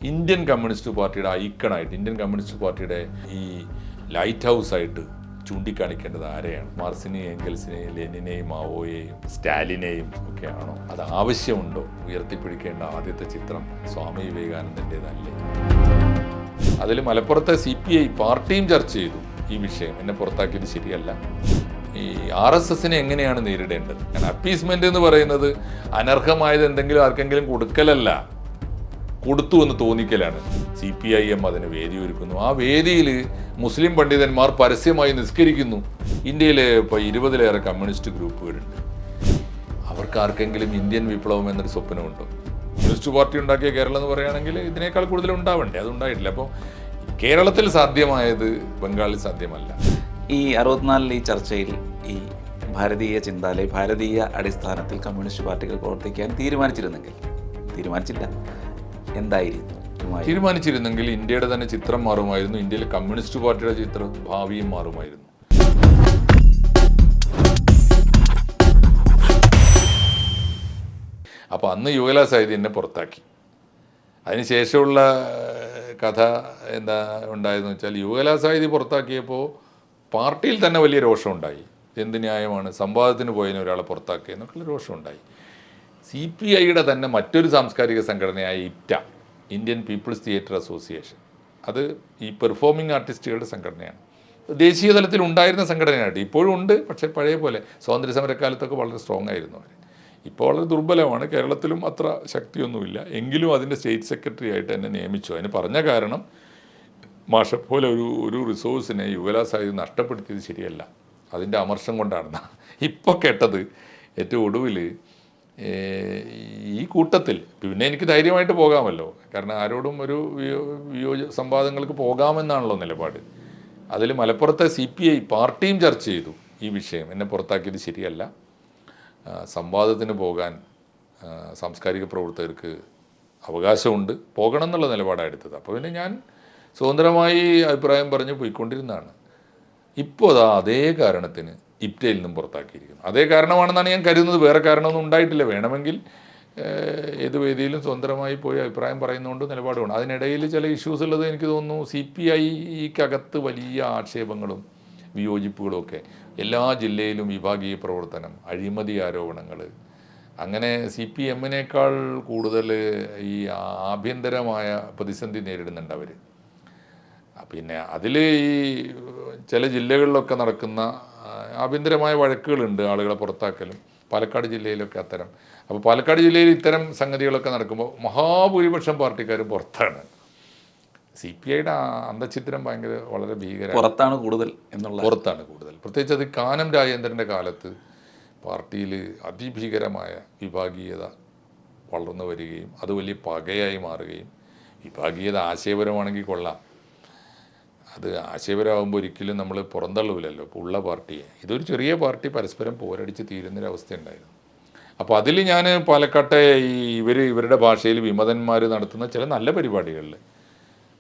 Indian communist പാർട്ടിയുടെ ഐക്കണായിട്ട്, Indian communist പാർട്ടിയുടെ ഈ ലൈറ്റ് ഹൗസായിട്ട് ചൂണ്ടിക്കാണിക്കേണ്ടത് ആരെയാണ്? മാർസിനെയും എംഗൽസിനെയും ലെനിനെയും മാവോയെയും സ്റ്റാലിനെയും ഒക്കെയാണോ? അത് ആവശ്യമുണ്ടോ? ഉയർത്തിപ്പിടിക്കേണ്ട ആദ്യത്തെ ചിത്രം സ്വാമി വിവേകാനന്ദൻ്റേതല്ലേ? അതിൽ മലപ്പുറത്തെ CPI പാർട്ടിയും ചർച്ച ചെയ്തു ഈ വിഷയം. എന്നെ പുറത്താക്കിയത് ശരിയല്ല. ഈ RSSനെ എങ്ങനെയാണ് നേരിടേണ്ടത്? അപ്പീസ്മെൻ്റ് എന്ന് പറയുന്നത് അനർഹമായത് എന്തെങ്കിലും ആർക്കെങ്കിലും കൊടുക്കലല്ല, കൊടുത്തു എന്ന് തോന്നിക്കലാണ്. CPIM അതിന് വേദി ഒരുക്കുന്നു. ആ വേദിയിൽ മുസ്ലിം പണ്ഡിതന്മാർ പരസ്യമായി നിസ്കരിക്കുന്നു. ഇന്ത്യയിൽ ഇപ്പോൾ 20-ലേറെ കമ്മ്യൂണിസ്റ്റ് ഗ്രൂപ്പുകളുണ്ട്. അവർക്ക് ആർക്കെങ്കിലും ഇന്ത്യൻ വിപ്ലവം എന്നൊരു സ്വപ്നമുണ്ടോ? കമ്മ്യൂണിസ്റ്റ് പാർട്ടി ഉണ്ടാക്കിയ കേരളം എന്ന് പറയുകയാണെങ്കിൽ ഇതിനേക്കാൾ കൂടുതൽ ഉണ്ടാവണ്ടേ? അതുണ്ടായിട്ടില്ല. അപ്പോൾ കേരളത്തിൽ സാധ്യമായത് ബംഗാളിൽ സാധ്യമല്ല. ഈ 64 ഈ ചർച്ചയിൽ ഈ ഭാരതീയ ചിന്താലയ ഭാരതീയ അടിസ്ഥാനത്തിൽ കമ്മ്യൂണിസ്റ്റ് പാർട്ടികൾ പ്രവർത്തിക്കാൻ തീരുമാനിച്ചില്ല, എന്തായിരുന്നു? തീരുമാനിച്ചിരുന്നെങ്കിൽ ഇന്ത്യയുടെ തന്നെ ചിത്രം മാറുമായിരുന്നു. ഇന്ത്യയിലെ കമ്മ്യൂണിസ്റ്റ് പാർട്ടിയുടെ ചിത്രം ഭാവിയും മാറുമായിരുന്നു. അപ്പോൾ അന്ന് യുവകലാ സാഹിതി എന്നെ പുറത്താക്കി. അതിനുശേഷമുള്ള കഥ എന്താ ഉണ്ടായതെന്ന് വെച്ചാൽ, യുവകലാ സാഹിതി പുറത്താക്കിയപ്പോൾ പാർട്ടിയിൽ തന്നെ വലിയ രോഷമുണ്ടായി. എന്ത് ന്യായമാണ് സംവാദത്തിന് പോയതിന് ഒരാളെ പുറത്താക്കുക എന്നൊക്കെയുള്ള രോഷമുണ്ടായി. CPIയുടെ തന്നെ മറ്റൊരു സാംസ്കാരിക സംഘടനയായ IPTA, Indian People's Theatre Association, അത് ഈ പെർഫോമിംഗ് ആർട്ടിസ്റ്റുകളുടെ സംഘടനയാണ്. ദേശീയ തലത്തിൽ ഉണ്ടായിരുന്ന സംഘടനയായിട്ട് ഇപ്പോഴും ഉണ്ട്. പക്ഷേ പഴയ പോലെ സ്വാതന്ത്ര്യ സമരക്കാലത്തൊക്കെ വളരെ സ്ട്രോങ് ആയിരുന്നു അവർ. ഇപ്പോൾ വളരെ ദുർബലമാണ്. കേരളത്തിലും അത്ര ശക്തിയൊന്നുമില്ല. എങ്കിലും അതിൻ്റെ സ്റ്റേറ്റ് സെക്രട്ടറി ആയിട്ട് എന്നെ നിയമിച്ചു. അതിന് പറഞ്ഞ കാരണം, മാഷ പോലെ ഒരു റിസോഴ്സിനെ യുവകലാ സാഹിതി നഷ്ടപ്പെടുത്തിയത് ശരിയല്ല, അതിൻ്റെ അമർഷം കൊണ്ടാണ്. ഇപ്പോൾ കേട്ടത് ഏറ്റവും ഒടുവിൽ ഈ കൂട്ടത്തിൽ പിന്നെ എനിക്ക് ധൈര്യമായിട്ട് പോകാമല്ലോ, കാരണം ആരോടും ഒരു സംവാദങ്ങൾക്ക് പോകാമെന്നാണല്ലോ നിലപാട്. അതിൽ മലപ്പുറത്തെ CPI പാർട്ടിയും ചർച്ച ചെയ്തു ഈ വിഷയം. എന്നെ പുറത്താക്കിയത് ശരിയല്ല, സംവാദത്തിന് പോകാൻ സാംസ്കാരിക പ്രവർത്തകർക്ക് അവകാശമുണ്ട്, പോകണം എന്നുള്ള നിലപാടാണ് എടുത്തത്. അപ്പോൾ പിന്നെ ഞാൻ സ്വതന്ത്രമായി അഭിപ്രായം പറഞ്ഞ് പോയിക്കൊണ്ടിരുന്നതാണ്. ഇപ്പോൾ അതേ കാരണത്തിന് IPTAയിൽ നിന്നും പുറത്താക്കിയിരിക്കുന്നു. അതേ കാരണമാണെന്നാണ് ഞാൻ കരുതുന്നത്. വേറെ കാരണമൊന്നും ഉണ്ടായിട്ടില്ല. വേണമെങ്കിൽ ഏത് വേദിയിലും സ്വതന്ത്രമായി പോയി അഭിപ്രായം പറയുന്നതുകൊണ്ട് നിലപാടുണ്ട്. അതിനിടയിൽ ചില ഇഷ്യൂസ് ഉള്ളത് എനിക്ക് തോന്നുന്നു. CPIക്കകത്ത് വലിയ ആക്ഷേപങ്ങളും വിയോജിപ്പുകളും ഒക്കെ, എല്ലാ ജില്ലയിലും വിഭാഗീയ പ്രവർത്തനം, അഴിമതി ആരോപണങ്ങൾ, അങ്ങനെ CPMനേക്കാൾ കൂടുതൽ ഈ ആഭ്യന്തരമായ പ്രതിസന്ധി നേരിടുന്നുണ്ട് അവർ. പിന്നെ അതിൽ ഈ ചില ജില്ലകളിലൊക്കെ നടക്കുന്ന ആഭ്യന്തരമായ വഴക്കുകളുണ്ട്, ആളുകളെ പുറത്താക്കലും. പാലക്കാട് ജില്ലയിലൊക്കെ അത്തരം. അപ്പോൾ പാലക്കാട് ജില്ലയിൽ ഇത്തരം സംഗതികളൊക്കെ നടക്കുമ്പോൾ മഹാഭൂരിപക്ഷം പാർട്ടിക്കാരും പുറത്താണ്. CPIയുടെ അന്തഃഛിദ്രം വളരെ ഭീകര, പുറത്താണ് കൂടുതൽ. പ്രത്യേകിച്ച് അത് കാനം രാജേന്ദ്രൻ്റെ കാലത്ത് പാർട്ടിയിൽ അതിഭീകരമായ വിഭാഗീയത വളർന്നു വരികയും അത് വലിയ പകയായി മാറുകയും, വിഭാഗീയത ആശയപരമാണെങ്കിൽ കൊള്ളാം, അത് ആശയപരമാകുമ്പോൾ ഒരിക്കലും നമ്മൾ പുറന്തള്ളൂലല്ലോ ഉള്ള പാർട്ടിയെ. ഇതൊരു ചെറിയ പാർട്ടി പരസ്പരം പോരടിച്ച് തീരുന്നൊരവസ്ഥ ഉണ്ടായിരുന്നു. അപ്പോൾ അതിൽ ഞാൻ പാലക്കാട്ടെ ഇവരുടെ ഭാഷയിൽ വിമതന്മാർ നടത്തുന്ന ചില നല്ല പരിപാടികളിൽ,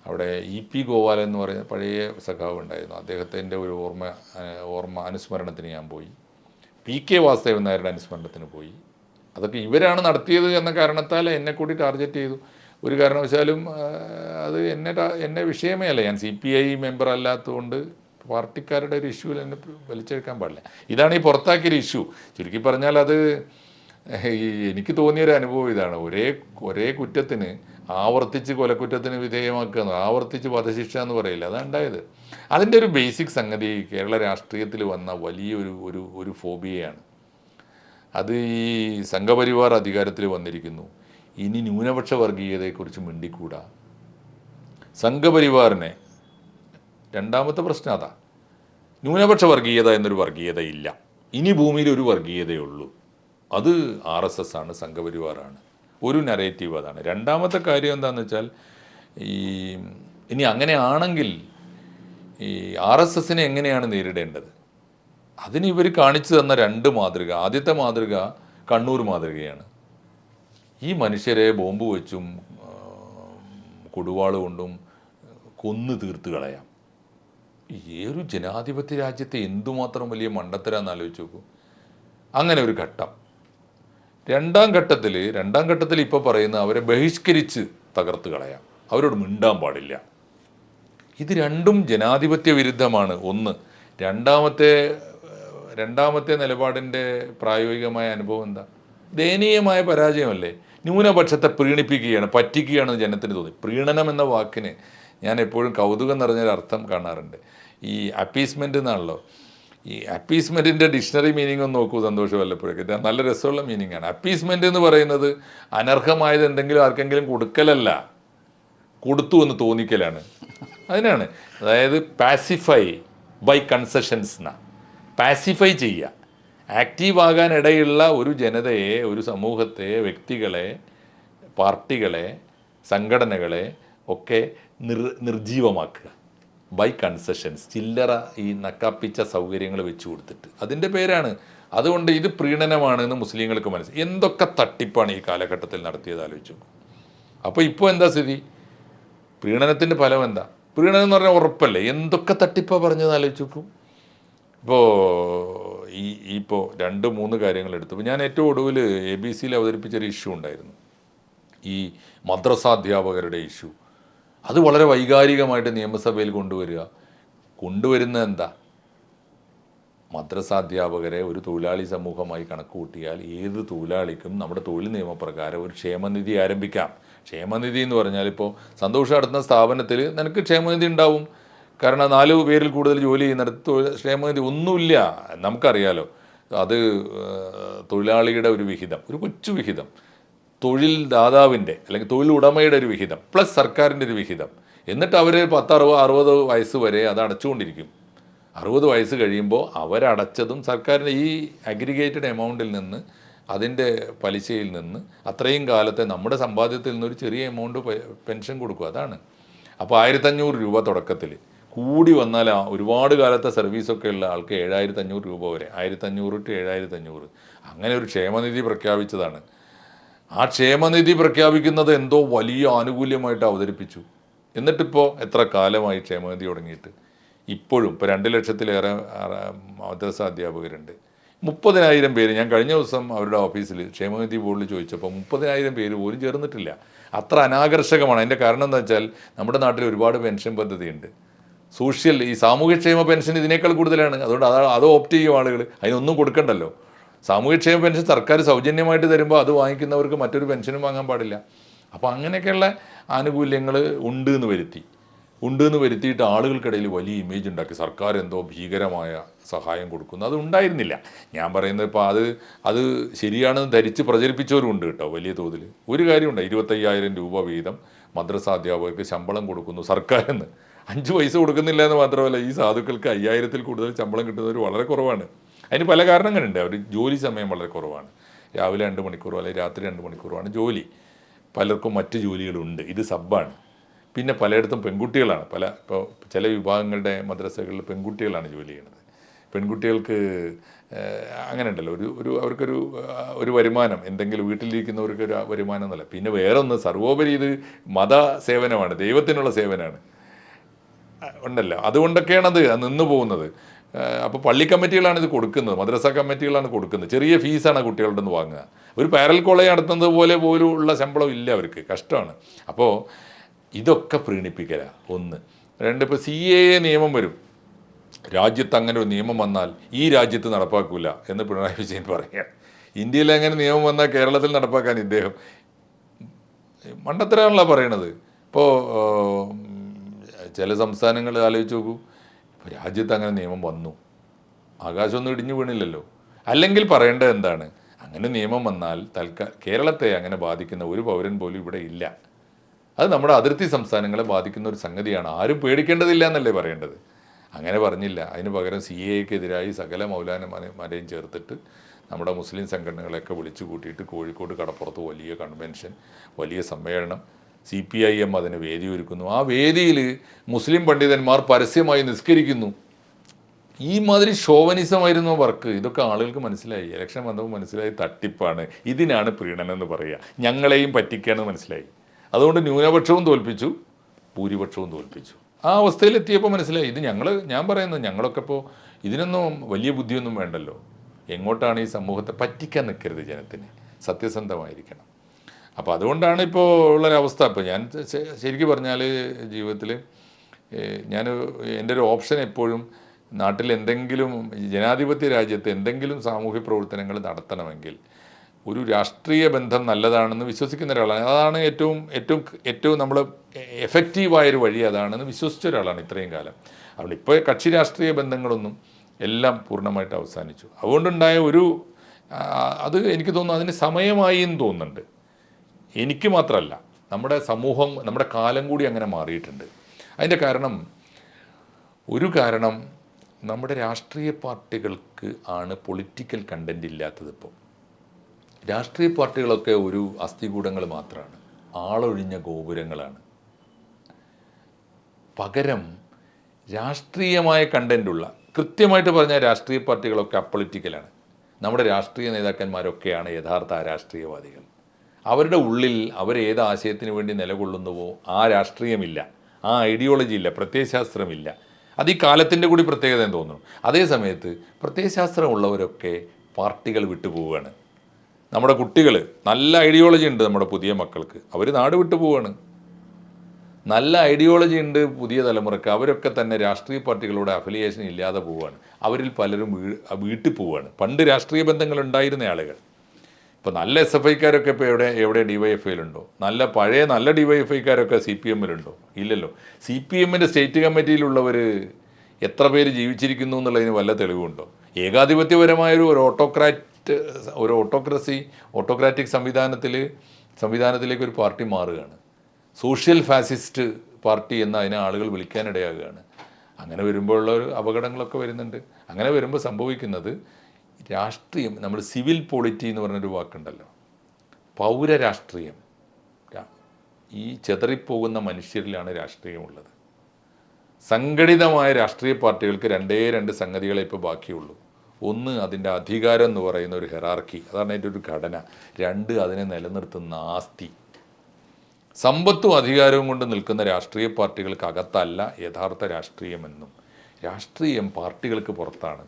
അവിടെ EP ഗോപാലൻ എന്ന് പറയുന്ന പഴയ സഖാവ് ഉണ്ടായിരുന്നു, അദ്ദേഹത്തിൻ്റെ ഒരു ഓർമ്മ അനുസ്മരണത്തിന് ഞാൻ പോയി. PK വാസുദേവൻ നായരുടെ അനുസ്മരണത്തിന് പോയി. അതൊക്കെ ഇവരാണ് നടത്തിയത് എന്ന കാരണത്താൽ എന്നെ കൂടി ടാർഗറ്റ് ചെയ്തു. ഒരു കാരണവശാലും അത് എന്നെ വിഷയമേ അല്ല. ഞാൻ CPI മെമ്പർ അല്ലാത്തതുകൊണ്ട് പാർട്ടിക്കാരുടെ ഒരു ഇഷ്യൂവിൽ എന്നെ വലിച്ചെടുക്കാൻ പാടില്ല. ഇതാണ് ഈ പുറത്താക്കിയൊരു ഇഷ്യൂ. ചുരുക്കി പറഞ്ഞാൽ അത് എനിക്ക് തോന്നിയൊരു അനുഭവം ഇതാണ്. ഒരേ കുറ്റത്തിന് ആവർത്തിച്ച് കൊലക്കുറ്റത്തിന് വിധേയമാക്കുക, ആവർത്തിച്ച് വധശിക്ഷ എന്ന് പറയില്ല, അതുണ്ടായത്. അതിൻ്റെ ഒരു ബേസിക് സംഗതി കേരള രാഷ്ട്രീയത്തിൽ വന്ന വലിയൊരു ഫോബിയയാണ്. അത് ഈ സംഘപരിവാർ അധികാരത്തിൽ വന്നിരിക്കുന്നു. ഇനി ന്യൂനപക്ഷ വർഗീയതയെക്കുറിച്ച് മിണ്ടിക്കൂടാ. സംഘപരിവാറിനെ രണ്ടാമത്തെ പ്രശ്നം അതാ. ന്യൂനപക്ഷ വർഗീയത എന്നൊരു വർഗീയത ഇല്ല. ഇനി ഭൂമിയിൽ ഒരു വർഗീയതയുള്ളൂ, അത് RSS ആണ്, സംഘപരിവാറാണ്. ഒരു നരേറ്റീവ് അതാണ്. രണ്ടാമത്തെ കാര്യം എന്താണെന്ന് വെച്ചാൽ, ഇനി അങ്ങനെയാണെങ്കിൽ ഈ RSSനെ എങ്ങനെയാണ് നേരിടേണ്ടത്? അതിന് ഇവർ കാണിച്ചു തന്ന 2 മാതൃക. ആദ്യത്തെ മാതൃക കണ്ണൂർ മാതൃകയാണ്. ഈ മനുഷ്യരെ ബോംബ് വെച്ചും കൊടുവാൾ കൊണ്ടും കൊന്നു തീർത്ത് കളയാം. ഈ ഒരു ജനാധിപത്യ രാജ്യത്തെ എന്തുമാത്രം വലിയ മണ്ടത്തരാന്ന് ആലോചിച്ച് നോക്കൂ. അങ്ങനെ ഒരു ഘട്ടം. രണ്ടാം ഘട്ടത്തിൽ ഇപ്പോൾ പറയുന്ന അവരെ ബഹിഷ്കരിച്ച് തകർത്ത് കളയാം. അവരോട് മിണ്ടാൻ പാടില്ല. ഇത് രണ്ടും ജനാധിപത്യ വിരുദ്ധമാണ്. ഒന്ന്. രണ്ടാമത്തെ നിലപാടിൻ്റെ പ്രായോഗികമായ അനുഭവം എന്താ? ദയനീയമായ പരാജയമല്ലേ? ന്യൂനപക്ഷത്തെ പ്രീണിപ്പിക്കുകയാണ്, പറ്റിക്കുകയാണെന്ന് ജനത്തിന് തോന്നി. പ്രീണനം എന്ന വാക്കിന് ഞാൻ എപ്പോഴും കൗതുകം നിറഞ്ഞൊരർത്ഥം കാണാറുണ്ട്. ഈ അപ്പീസ്മെൻ്റ് എന്നാണല്ലോ. ഈ അപ്പീസ്മെൻറ്റിൻ്റെ ഡിക്ഷണറി മീനിങ് ഒന്ന് നോക്കൂ സന്തോഷം വല്ലപ്പോഴൊക്കെ. ഇത് നല്ല രസമുള്ള മീനിങ് ആണ്. അപ്പീസ്മെൻ്റ് എന്ന് പറയുന്നത് അനർഹമായത് എന്തെങ്കിലും ആർക്കെങ്കിലും കൊടുക്കലല്ല, കൊടുത്തു എന്ന് തോന്നിക്കലാണ്. അതിനാണ്. അതായത് പാസിഫൈ ബൈ കൺസെഷൻസ് എന്നാ. പാസിഫൈ ചെയ്യുക, ആക്റ്റീവാകാൻ ഇടയുള്ള ഒരു ജനതയെ, ഒരു സമൂഹത്തെ, വ്യക്തികളെ, പാർട്ടികളെ, സംഘടനകളെ ഒക്കെ നിർജീവമാക്കുക ബൈ കൺസെഷൻസ്. ചില്ലറ ഈ നക്കാപ്പിച്ച സൗകര്യങ്ങൾ വെച്ച് കൊടുത്തിട്ട് അതിൻ്റെ പേരാണ്. അതുകൊണ്ട് ഇത് പ്രീണനമാണെന്ന് മുസ്ലിങ്ങൾക്ക് മനസ്സിലായി. എന്തൊക്കെ തട്ടിപ്പാണ് ഈ കാലഘട്ടത്തിൽ നടത്തിയത് ആലോചിച്ചു. അപ്പോൾ ഇപ്പോൾ എന്താ സ്ഥിതി? പ്രീണനത്തിൻ്റെ ഫലം എന്താ? പ്രീണനം എന്ന് പറഞ്ഞാൽ ഉറപ്പല്ലേ? എന്തൊക്കെ തട്ടിപ്പാണ് പറഞ്ഞത് ആലോചിച്ചു നോക്കും. ഇപ്പോൾ 2-3 കാര്യങ്ങൾ എടുത്തു. ഞാൻ ഏറ്റവും ഒടുവിൽ ABC അവതരിപ്പിച്ചൊരു ഇഷ്യൂ ഉണ്ടായിരുന്നു, ഈ മദ്രസാധ്യാപകരുടെ ഇഷ്യൂ. അത് വളരെ വൈകാരികമായിട്ട് നിയമസഭയിൽ കൊണ്ടുവരുന്നത് എന്താ? മദ്രസാധ്യാപകരെ ഒരു തൊഴിലാളി സമൂഹമായി കണക്ക് കൂട്ടിയാൽ ഏത് തൊഴിലാളിക്കും നമ്മുടെ തൊഴിൽ നിയമപ്രകാരം ഒരു ക്ഷേമനിധി ആരംഭിക്കാം. ക്ഷേമനിധി എന്ന് പറഞ്ഞാൽ ഇപ്പോൾ സന്തോഷം നടത്തുന്ന സ്ഥാപനത്തിൽ നിനക്ക് ക്ഷേമനിധി ഉണ്ടാവും. കാരണം 4 പേരിൽ കൂടുതൽ ജോലി ചെയ്യുന്നിടത്ത് ക്ഷേമനിധി ഒന്നുമില്ല. നമുക്കറിയാലോ, അത് തൊഴിലാളിയുടെ ഒരു വിഹിതം, ഒരു കൊച്ചു വിഹിതം, തൊഴിൽ ദാതാവിൻ്റെ അല്ലെങ്കിൽ തൊഴിൽ ഉടമയുടെ ഒരു വിഹിതം പ്ലസ് സർക്കാരിൻ്റെ ഒരു വിഹിതം. എന്നിട്ട് അവർ 10-60 വയസ്സ് വരെ അത് അടച്ചുകൊണ്ടിരിക്കും. 60 വയസ്സ് കഴിയുമ്പോൾ അവരടച്ചതും സർക്കാരിൻ്റെ ഈ അഗ്രിഗേറ്റഡ് എമൗണ്ടിൽ നിന്ന്, അതിൻ്റെ പലിശയിൽ നിന്ന് അത്രയും കാലത്തെ നമ്മുടെ സമ്പാദ്യത്തിൽ നിന്നൊരു ചെറിയ എമൗണ്ട് പെൻഷൻ കൊടുക്കും. അതാണ്. അപ്പോൾ 1500 രൂപ തുടക്കത്തിൽ, കൂടി വന്നാൽ ഒരുപാട് കാലത്തെ സർവീസൊക്കെ ഉള്ള ആൾക്ക് 7500 രൂപ വരെ, 1500 to 7500 അങ്ങനെ ഒരു ക്ഷേമനിധി പ്രഖ്യാപിച്ചതാണ്. ആ ക്ഷേമനിധി പ്രഖ്യാപിക്കുന്നത് എന്തോ വലിയ ആനുകൂല്യമായിട്ട് അവതരിപ്പിച്ചു. എന്നിട്ടിപ്പോൾ എത്ര കാലമായി ക്ഷേമനിധി തുടങ്ങിയിട്ട്? ഇപ്പോഴും ഇപ്പോൾ 2 ലക്ഷത്തിലേറെ മദ്രസ അധ്യാപകരുണ്ട്. 30,000 പേര്, ഞാൻ കഴിഞ്ഞ ദിവസം അവരുടെ ഓഫീസിൽ ക്ഷേമനിധി ബോർഡിൽ ചോദിച്ചപ്പോൾ 30,000 പേര് പോലും ചേർന്നിട്ടില്ല. അത്ര അനാകർഷകമാണ്. അതിൻ്റെ കാരണം എന്താ വെച്ചാൽ നമ്മുടെ നാട്ടിൽ ഒരുപാട് പെൻഷൻ പദ്ധതിയുണ്ട്. ഈ സാമൂഹ്യക്ഷേമ പെൻഷൻ ഇതിനേക്കാൾ കൂടുതലാണ്. അതുകൊണ്ട് അത് ഓപ്റ്റ് ചെയ്യും ആളുകൾ. അതിനൊന്നും കൊടുക്കണ്ടല്ലോ. സാമൂഹ്യക്ഷേമ പെൻഷൻ സർക്കാർ സൗജന്യമായിട്ട് തരുമ്പോൾ അത് വാങ്ങിക്കുന്നവർക്ക് മറ്റൊരു പെൻഷനും വാങ്ങാൻ പാടില്ല. അപ്പോൾ അങ്ങനെയൊക്കെയുള്ള ആനുകൂല്യങ്ങൾ ഉണ്ട് എന്ന് വരുത്തിയിട്ട് ആളുകൾക്കിടയിൽ വലിയ ഇമേജ് ഉണ്ടാക്കി. സർക്കാർ എന്തോ ഭീകരമായ സഹായം കൊടുക്കുന്നു. അത് ഉണ്ടായിരുന്നില്ല. ഞാൻ പറയുന്നത് ഇപ്പോൾ അത് ശരിയാണെന്ന് ധരിച്ച് പ്രചരിപ്പിച്ചവരുണ്ട് കേട്ടോ, വലിയ തോതിൽ. ഒരു കാര്യമുണ്ട്, 25,000 രൂപ വീതം മദ്രസാധ്യാപകർക്ക് ശമ്പളം കൊടുക്കുന്നു സർക്കാരെന്ന്. 5 പൈസ കൊടുക്കുന്നില്ല എന്ന് മാത്രമല്ല, ഈ സാധുക്കൾക്ക് 5,000-ൽ കൂടുതൽ ശമ്പളം കിട്ടുന്നവർ വളരെ കുറവാണ്. അതിന് പല കാരണങ്ങളുണ്ട്. അവർ ജോലി സമയം വളരെ കുറവാണ്. രാവിലെ 2 മണിക്കൂറോ അല്ലെങ്കിൽ രാത്രി 2 മണിക്കൂറുമാണ് ജോലി. പലർക്കും മറ്റ് ജോലികളുണ്ട്. ഇത് സബ്ബാണ്. പിന്നെ പലയിടത്തും പെൺകുട്ടികളാണ്. ഇപ്പോൾ ചില വിഭാഗങ്ങളുടെ മദ്രസകളിൽ പെൺകുട്ടികളാണ് ജോലി ചെയ്യുന്നത്. പെൺകുട്ടികൾക്ക് അങ്ങനെ ഉണ്ടല്ലോ, അവർക്കൊരു വരുമാനം, എന്തെങ്കിലും വീട്ടിലിരിക്കുന്നവർക്കൊരു വരുമാനം എന്നല്ല. പിന്നെ വേറൊന്ന്, സർവോപരി ഇത് മത സേവനമാണ്, ദൈവത്തിനുള്ള സേവനമാണ് ഉണ്ടല്ലോ. അതുകൊണ്ടൊക്കെയാണ് അത് നിന്ന് പോകുന്നത്. അപ്പോൾ പള്ളി കമ്മിറ്റികളാണ് ഇത് കൊടുക്കുന്നത്, മദ്രസ കമ്മിറ്റികളാണ് കൊടുക്കുന്നത്. ചെറിയ ഫീസാണ് കുട്ടികളുടെ നിന്ന് വാങ്ങുക. ഒരു പാരൽ കോളേജ് നടത്തുന്നത് പോലുള്ള ശമ്പളം ഇല്ല അവർക്ക്. കഷ്ടമാണ്. അപ്പോൾ ഇതൊക്കെ പ്രീണിപ്പിക്കലാണ്. 1. 2, ഇപ്പോൾ CAA നിയമം വരും. രാജ്യത്ത് അങ്ങനെ ഒരു നിയമം വന്നാൽ ഈ രാജ്യത്ത് നടപ്പാക്കില്ല എന്ന് പിണറായി വിജയൻ പറയുകയാണ്. ഇന്ത്യയിൽ അങ്ങനെ നിയമം വന്നാൽ കേരളത്തിൽ നടപ്പാക്കാൻ ഇദ്ദേഹം മണ്ടത്തരാണല്ലോ പറയണത്. ഇപ്പോൾ ചില സംസ്ഥാനങ്ങൾ ആലോചിച്ച് നോക്കൂ. ഇപ്പോൾ രാജ്യത്ത് അങ്ങനെ നിയമം വന്നു, ആകാശമൊന്നും ഇടിഞ്ഞു വീണില്ലല്ലോ. അല്ലെങ്കിൽ പറയേണ്ടത് എന്താണ്? അങ്ങനെ നിയമം വന്നാൽ കേരളത്തെ അങ്ങനെ ബാധിക്കുന്ന ഒരു പൗരൻ പോലും ഇവിടെ ഇല്ല. അത് നമ്മുടെ അതിർത്തി സംസ്ഥാനങ്ങളെ ബാധിക്കുന്ന ഒരു സംഗതിയാണ്. ആരും പേടിക്കേണ്ടതില്ല എന്നല്ലേ പറയേണ്ടത്. അങ്ങനെ പറഞ്ഞില്ല. അതിന് പകരം CAA-ക്കെതിരായി സകല മൗലാനമാരെയും ചേർത്തിട്ട് നമ്മുടെ മുസ്ലിം സംഘടനകളെയൊക്കെ വിളിച്ചു കൂട്ടിയിട്ട് കോഴിക്കോട് കടപ്പുറത്ത് വലിയ കൺവെൻഷൻ, വലിയ സമ്മേളനം, CPIM അതിന് വേദി ഒരുക്കുന്നു. ആ വേദിയിൽ മുസ്ലിം പണ്ഡിതന്മാർ പരസ്യമായി നിസ്കരിക്കുന്നു. ഈ മാതിരി ഷോവനിസമായിരുന്നു വർക്ക്. ഇതൊക്കെ ആളുകൾക്ക് മനസ്സിലായി. ഇലക്ഷൻ വന്നപ്പോൾ മനസ്സിലായി തട്ടിപ്പാണ്. ഇതിനാണ് പ്രീണനം എന്ന് പറയുക. ഞങ്ങളെയും പറ്റിക്കുകയാണെന്ന് മനസ്സിലായി. അതുകൊണ്ട് ന്യൂനപക്ഷവും തോൽപ്പിച്ചു, ഭൂരിപക്ഷവും തോൽപ്പിച്ചു. ആ അവസ്ഥയിലെത്തിയപ്പോൾ മനസ്സിലായി ഇത് ഞാൻ പറയുന്നത് ഞങ്ങളൊക്കെ ഇപ്പോൾ ഇതിനൊന്നും വലിയ ബുദ്ധിയൊന്നും വേണ്ടല്ലോ. എങ്ങോട്ടാണ് ഈ സമൂഹത്തെ പറ്റിക്കാൻ നിൽക്കരുത്. ജനത്തിന് സത്യസന്ധമായിരിക്കണം. അപ്പോൾ അതുകൊണ്ടാണ് ഇപ്പോൾ ഉള്ളൊരവസ്ഥ. ഇപ്പോൾ ഞാൻ ശരിക്കും പറഞ്ഞാൽ ജീവിതത്തിൽ ഞാൻ എൻ്റെ ഒരു ഓപ്ഷൻ എപ്പോഴും നാട്ടിൽ എന്തെങ്കിലും ജനാധിപത്യ രാജ്യത്ത് എന്തെങ്കിലും സാമൂഹ്യ പ്രവർത്തനങ്ങൾ നടത്തണമെങ്കിൽ ഒരു രാഷ്ട്രീയ ബന്ധം നല്ലതാണെന്ന് വിശ്വസിക്കുന്ന ഒരാളാണ്. അതാണ് ഏറ്റവും ഏറ്റവും ഏറ്റവും നമ്മൾ എഫക്റ്റീവായൊരു വഴി അതാണെന്ന് വിശ്വസിച്ച ഒരാളാണ് ഇത്രയും കാലം. അതുകൊണ്ട് ഇപ്പോൾ കക്ഷി രാഷ്ട്രീയ ബന്ധങ്ങളൊന്നും എല്ലാം പൂർണ്ണമായിട്ട് അവസാനിച്ചു. അതുകൊണ്ടുണ്ടായ ഒരു അത് എനിക്ക് തോന്നുന്നു അതിന് സമയമായി എന്ന് തോന്നുന്നുണ്ട്. എനിക്ക് മാത്രമല്ല, നമ്മുടെ സമൂഹം, നമ്മുടെ കാലം കൂടി അങ്ങനെ മാറിയിട്ടുണ്ട്. അതിൻ്റെ കാരണം നമ്മുടെ രാഷ്ട്രീയ പാർട്ടികൾക്ക് ആണ് പൊളിറ്റിക്കൽ കണ്ടൻറ് ഇല്ലാത്തത്. ഇപ്പോൾ രാഷ്ട്രീയ പാർട്ടികളൊക്കെ ഒരു അസ്ഥികൂടങ്ങൾ മാത്രമാണ്, ആളൊഴിഞ്ഞ ഗോപുരങ്ങളാണ്. പകരം രാഷ്ട്രീയമായ കണ്ടൻറ്റുള്ള, കൃത്യമായിട്ട് പറഞ്ഞാൽ രാഷ്ട്രീയ പാർട്ടികളൊക്കെ അപ്പൊളിറ്റിക്കലാണ്. നമ്മുടെ രാഷ്ട്രീയ നേതാക്കന്മാരൊക്കെയാണ് യഥാർത്ഥ രാഷ്ട്രീയവാദികൾ. അവരുടെ ഉള്ളിൽ അവരേത് ആശയത്തിന് വേണ്ടി നിലകൊള്ളുന്നുവോ ആ രാഷ്ട്രീയമില്ല, ആ ഐഡിയോളജി ഇല്ല, പ്രത്യയശാസ്ത്രമില്ല. അത് ഈ കാലത്തിൻ്റെ കൂടി പ്രത്യേകത എന്ന് തോന്നുന്നു. അതേ സമയത്ത് പ്രത്യയശാസ്ത്രമുള്ളവരൊക്കെ പാർട്ടികൾ വിട്ടുപോവുകയാണ്. നമ്മുടെ കുട്ടികൾ, നല്ല ഐഡിയോളജി ഉണ്ട് നമ്മുടെ പുതിയ മക്കൾക്ക്, അവർ നാട് വിട്ടുപോവുകയാണ്. നല്ല ഐഡിയോളജി ഉണ്ട് പുതിയ തലമുറക്ക്, അവരൊക്കെ തന്നെ രാഷ്ട്രീയ പാർട്ടികളോട് അഫിലിയേഷൻ ഇല്ലാതെ പോവുകയാണ്. അവരിൽ പലരും വീട്ടിൽ പോവുകയാണ്. പണ്ട് രാഷ്ട്രീയ ബന്ധങ്ങൾ ഉണ്ടായിരുന്ന ആളുകൾ, ഇപ്പോൾ നല്ല SFIക്കാരൊക്കെ ഇപ്പോൾ എവിടെ DYFIയിലുണ്ടോ? പഴയ നല്ല DYFIക്കാരൊക്കെ CPMലുണ്ടോ? ഇല്ലല്ലോ. CPMൻ്റെ സ്റ്റേറ്റ് കമ്മിറ്റിയിലുള്ളവർ എത്ര പേര് ജീവിച്ചിരിക്കുന്നു എന്നുള്ളതിന് വല്ല തെളിവുണ്ടോ? ഏകാധിപത്യപരമായൊരു ഓട്ടോക്രാറ്റിക് സംവിധാനത്തിലേക്ക് ഒരു പാർട്ടി മാറുകയാണ്. സോഷ്യൽ ഫാസിസ്റ്റ് പാർട്ടി എന്ന് അതിനെ ആളുകൾ വിളിക്കാനിടയാകുകയാണ്. അങ്ങനെ വരുമ്പോഴുള്ള ഒരു അപകടങ്ങളൊക്കെ വരുന്നുണ്ട്. അങ്ങനെ വരുമ്പോൾ സംഭവിക്കുന്നത് രാഷ്ട്രീയം, നമ്മൾ സിവിൽ പോളിറ്റി എന്ന് പറഞ്ഞൊരു വാക്കുണ്ടല്ലോ, പൗരരാഷ്ട്രീയം, ഈ ചെതറിപ്പോകുന്ന മനുഷ്യരിലാണ് രാഷ്ട്രീയമുള്ളത്. സംഘടിതമായ രാഷ്ട്രീയ പാർട്ടികൾക്ക് രണ്ട് സംഗതികളെ ഇപ്പോൾ ബാക്കിയുള്ളൂ. ഒന്ന്, അതിൻ്റെ അധികാരം എന്ന് പറയുന്ന ഒരു ഹെറാർക്കി, അതാണ് അതിൻ്റെ ഒരു ഘടന. രണ്ട്, അതിനെ നിലനിർത്തുന്ന ആസ്തി. സമ്പത്തും അധികാരവും കൊണ്ട് നിൽക്കുന്ന രാഷ്ട്രീയ പാർട്ടികൾക്കകത്തല്ല യഥാർത്ഥ രാഷ്ട്രീയമെന്നും. രാഷ്ട്രീയം പാർട്ടികൾക്ക് പുറത്താണ്,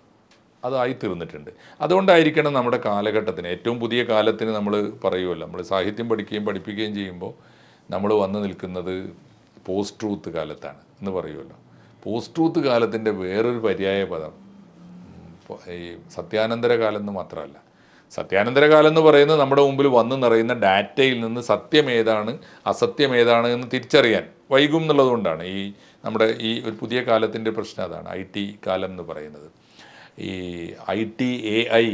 അതായി തീർന്നിട്ടുണ്ട്. അതുകൊണ്ടായിരിക്കണം നമ്മുടെ കാലഘട്ടത്തിന്, ഏറ്റവും പുതിയ കാലത്തിന് നമ്മൾ പറയുമല്ലോ, നമ്മൾ സാഹിത്യം പഠിപ്പിക്കുകയും ചെയ്യുമ്പോൾ നമ്മൾ വന്നു നിൽക്കുന്നത് പോസ്റ്റ് ട്രൂത്ത് കാലത്താണ് എന്ന് പറയുമല്ലോ. പോസ്റ്റ് ട്രൂത്ത് കാലത്തിൻ്റെ വേറൊരു പര്യായ പദം ഈ സത്യാനന്തര കാലം എന്ന് മാത്രമല്ല. സത്യാനന്തര കാലം എന്ന് പറയുന്നത് നമ്മുടെ മുമ്പിൽ വന്നു നിറയുന്ന ഡാറ്റയിൽ നിന്ന് സത്യം ഏതാണ് അസത്യം ഏതാണ് എന്ന് തിരിച്ചറിയാൻ വൈകും എന്നുള്ളതുകൊണ്ടാണ് നമ്മുടെ ഒരു പുതിയ കാലത്തിൻ്റെ പ്രശ്നം അതാണ്. IT കാലം എന്ന് പറയുന്നത്, ഈ IT AI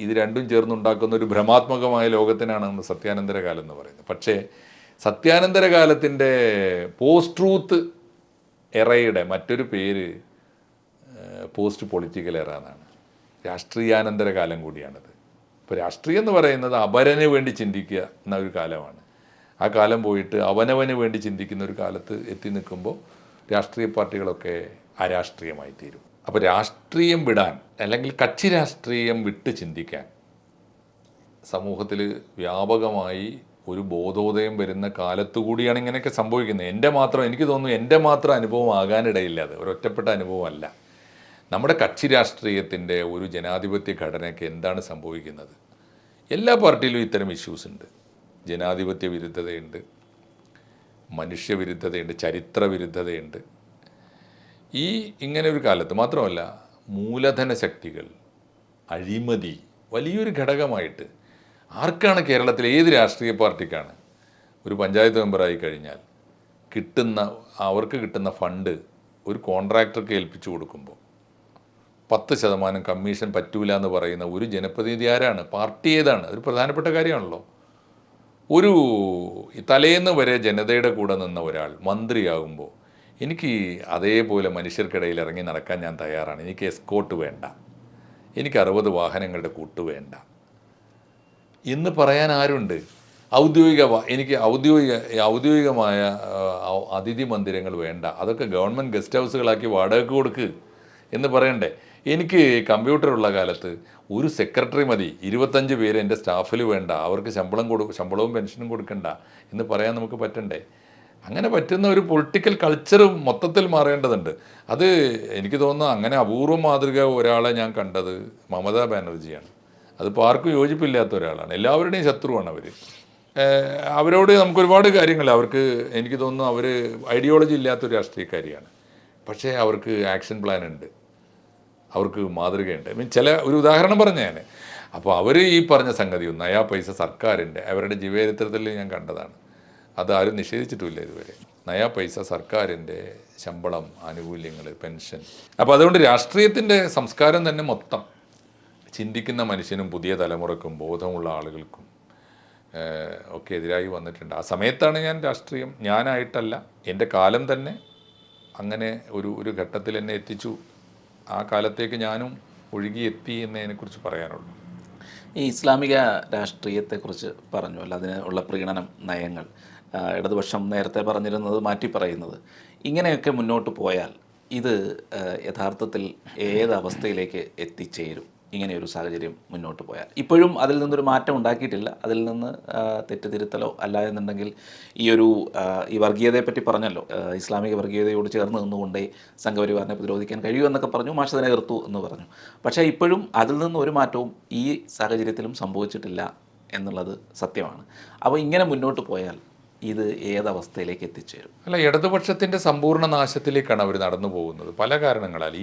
ഇത് രണ്ടും ചേർന്നുണ്ടാക്കുന്ന ഒരു ഭ്രമാത്മകമായ ലോകത്തിനാണ് നമ്മൾ സത്യാനന്തര കാലം എന്ന് പറയുന്നത്. പക്ഷേ സത്യാനന്തര കാലത്തിൻ്റെ പോസ്റ്റ് ട്രൂത്ത് എറയുടെ മറ്റൊരു പേര് പോസ്റ്റ് പൊളിറ്റിക്കൽ എറ എന്നാണ്. രാഷ്ട്രീയാനന്തര കാലം കൂടിയാണത്. ഇപ്പോൾ രാഷ്ട്രീയം എന്ന് പറയുന്നത് അപരന് വേണ്ടി ചിന്തിക്കുക എന്ന ഒരു കാലമാണ്. ആ കാലം പോയിട്ട് അവനവന് വേണ്ടി ചിന്തിക്കുന്ന ഒരു കാലത്ത് എത്തി നിൽക്കുമ്പോൾ രാഷ്ട്രീയ പാർട്ടികളൊക്കെ അരാഷ്ട്രീയമായി തീരും. അപ്പോൾ രാഷ്ട്രീയം വിടാൻ, അല്ലെങ്കിൽ കക്ഷി രാഷ്ട്രീയം വിട്ട് ചിന്തിക്കാൻ സമൂഹത്തിൽ വ്യാപകമായി ഒരു ബോധോദയം വരുന്ന കാലത്തു കൂടിയാണ് ഇങ്ങനെയൊക്കെ സംഭവിക്കുന്നത്. എനിക്ക് തോന്നുന്നു എൻ്റെ മാത്രം അനുഭവം ആകാനിടയില്ല. അത് ഒരൊറ്റപ്പെട്ട അനുഭവമല്ല. നമ്മുടെ കക്ഷി രാഷ്ട്രീയത്തിൻ്റെ ഒരു ജനാധിപത്യ ഘടനയ്ക്ക് എന്താണ് സംഭവിക്കുന്നത്? എല്ലാ പാർട്ടിയിലും ഇത്തരം ഇഷ്യൂസ് ഉണ്ട്. ജനാധിപത്യ വിരുദ്ധതയുണ്ട്, മനുഷ്യവിരുദ്ധതയുണ്ട്, ചരിത്ര വിരുദ്ധതയുണ്ട്. ഇങ്ങനെ ഒരു കാലത്ത് മാത്രമല്ല, മൂലധന ശക്തികൾ, അഴിമതി വലിയൊരു ഘടകമായിട്ട് ആർക്കാണ് കേരളത്തിൽ, ഏത് രാഷ്ട്രീയ പാർട്ടിക്കാണ് ഒരു പഞ്ചായത്ത് മെമ്പറായി കഴിഞ്ഞാൽ അവർക്ക് കിട്ടുന്ന ഫണ്ട് ഒരു കോൺട്രാക്ടർക്ക് ഏൽപ്പിച്ചു കൊടുക്കുമ്പോൾ 10% കമ്മീഷൻ പറ്റൂല എന്ന് പറയുന്ന ഒരു ജനപ്രതിനിധി ആരാണ്? പാർട്ടി ഏതാണ്? ഒരു പ്രധാനപ്പെട്ട കാര്യമാണല്ലോ. ഒരു തലേന്ന് വരെ ജനതയുടെ കൂടെ നിന്ന ഒരാൾ മന്ത്രിയാകുമ്പോൾ എനിക്ക് അതേപോലെ മനുഷ്യർക്കിടയിൽ ഇറങ്ങി നടക്കാൻ ഞാൻ തയ്യാറാണ്, എനിക്ക് എസ്കോട്ട് വേണ്ട, എനിക്ക് 60 വാഹനങ്ങളുടെ കൂട്ട് വേണ്ട എന്ന് പറയാൻ ആരുണ്ട്? എനിക്ക് ഔദ്യോഗികമായ അതിഥി മന്ദിരങ്ങൾ വേണ്ട, അതൊക്കെ ഗവൺമെൻറ് ഗസ്റ്റ് ഹൗസുകളാക്കി വാടകയ്ക്ക് കൊടുക്ക് എന്ന് പറയണ്ടേ? എനിക്ക് കമ്പ്യൂട്ടറുള്ള കാലത്ത് ഒരു സെക്രട്ടറി മതി, 25 പേര് എൻ്റെ സ്റ്റാഫിൽ വേണ്ട, അവർക്ക് ശമ്പളവും പെൻഷനും കൊടുക്കണ്ട എന്ന് പറയാൻ നമുക്ക് പറ്റണ്ടേ? അങ്ങനെ പറ്റുന്ന ഒരു പൊളിറ്റിക്കൽ കൾച്ചർ മൊത്തത്തിൽ മാറേണ്ടതുണ്ട്. അത് എനിക്ക് തോന്നുന്നു അങ്ങനെ അപൂർവ മാതൃക ഒരാളെ ഞാൻ കണ്ടത് മമതാ ബാനർജിയാണ്. അതിപ്പോൾ ആർക്കും യോജിപ്പില്ലാത്ത ഒരാളാണ്, എല്ലാവരുടെയും ശത്രുവാണ് അവർ. അവരോട് നമുക്ക് ഒരുപാട് കാര്യങ്ങൾ അവർക്ക് എനിക്ക് തോന്നുന്നു അവർ ഐഡിയോളജി ഇല്ലാത്തൊരു രാഷ്ട്രീയക്കാരിയാണ്. പക്ഷേ അവർക്ക് ആക്ഷൻ പ്ലാൻ ഉണ്ട്, അവർക്ക് മാതൃകയുണ്ട്. ചില ഒരു ഉദാഹരണം പറഞ്ഞ ഞാൻ. അപ്പോൾ അവർ ഈ പറഞ്ഞ സംഗതി നയാ പൈസ സർക്കാരിൻ്റെ അവരുടെ ജീവചരിത്രത്തിൽ ഞാൻ കണ്ടതാണ്. അത് ആരും നിഷേധിച്ചിട്ടുമില്ല ഇതുവരെ. നയാ പൈസ സർക്കാരിൻ്റെ ശമ്പളം, ആനുകൂല്യങ്ങൾ, പെൻഷൻ. അപ്പോൾ അതുകൊണ്ട് രാഷ്ട്രീയത്തിൻ്റെ സംസ്കാരം തന്നെ മൊത്തം ചിന്തിക്കുന്ന മനുഷ്യനും പുതിയ തലമുറക്കും ബോധമുള്ള ആളുകൾക്കും ഒക്കെ എതിരായി വന്നിട്ടുണ്ട്. ആ സമയത്താണ് ഞാൻ രാഷ്ട്രീയം ഞാനായിട്ടല്ല, എൻ്റെ കാലം തന്നെ അങ്ങനെ ഒരു ഘട്ടത്തിൽ എന്നെ എത്തിച്ചു. ആ കാലത്തേക്ക് ഞാനും ഒഴുകിയെത്തി എന്നതിനെക്കുറിച്ച് പറയാനുള്ളൂ. ഈ ഇസ്ലാമിക രാഷ്ട്രീയത്തെക്കുറിച്ച് പറഞ്ഞു അല്ല, അതിന് ഉള്ള പ്രീണനം, നയങ്ങൾ, ഇടതുപക്ഷം നേരത്തെ പറഞ്ഞിരുന്നത് മാറ്റി പറയുന്നത്, ഇങ്ങനെയൊക്കെ മുന്നോട്ട് പോയാൽ ഇത് യഥാർത്ഥത്തിൽ ഏത് അവസ്ഥയിലേക്ക് എത്തിച്ചേരും? ഇങ്ങനെയൊരു സാഹചര്യം മുന്നോട്ട് പോയാൽ ഇപ്പോഴും അതിൽ നിന്നൊരു മാറ്റം ഉണ്ടാക്കിയിട്ടില്ല. അതിൽ നിന്ന് തെറ്റുതിരുത്തലോ അല്ല എന്നുണ്ടെങ്കിൽ ഈ വർഗീയതയെപ്പറ്റി പറഞ്ഞല്ലോ, ഇസ്ലാമിക വർഗീയതയോട് ചേർന്ന് നിന്നുകൊണ്ടേ സംഘപരിവാറിനെ പ്രതിരോധിക്കാൻ കഴിയൂ എന്നൊക്കെ പറഞ്ഞു, മാഷ് അതിനെ എതിർത്തു എന്ന് പറഞ്ഞു. പക്ഷേ ഇപ്പോഴും അതിൽ നിന്ന് ഒരു മാറ്റവും ഈ സാഹചര്യത്തിലും സംഭവിച്ചിട്ടില്ല എന്നുള്ളത് സത്യമാണ്. അപ്പോൾ ഇങ്ങനെ മുന്നോട്ട് പോയാൽ ഇത് ഏതവസ്ഥയിലേക്ക് എത്തിച്ചേരും? അല്ല, ഇടതുപക്ഷത്തിൻ്റെ സമ്പൂർണ്ണ നാശത്തിലേക്കാണ് അവർ നടന്നു പോകുന്നത് പല കാരണങ്ങളാൽ.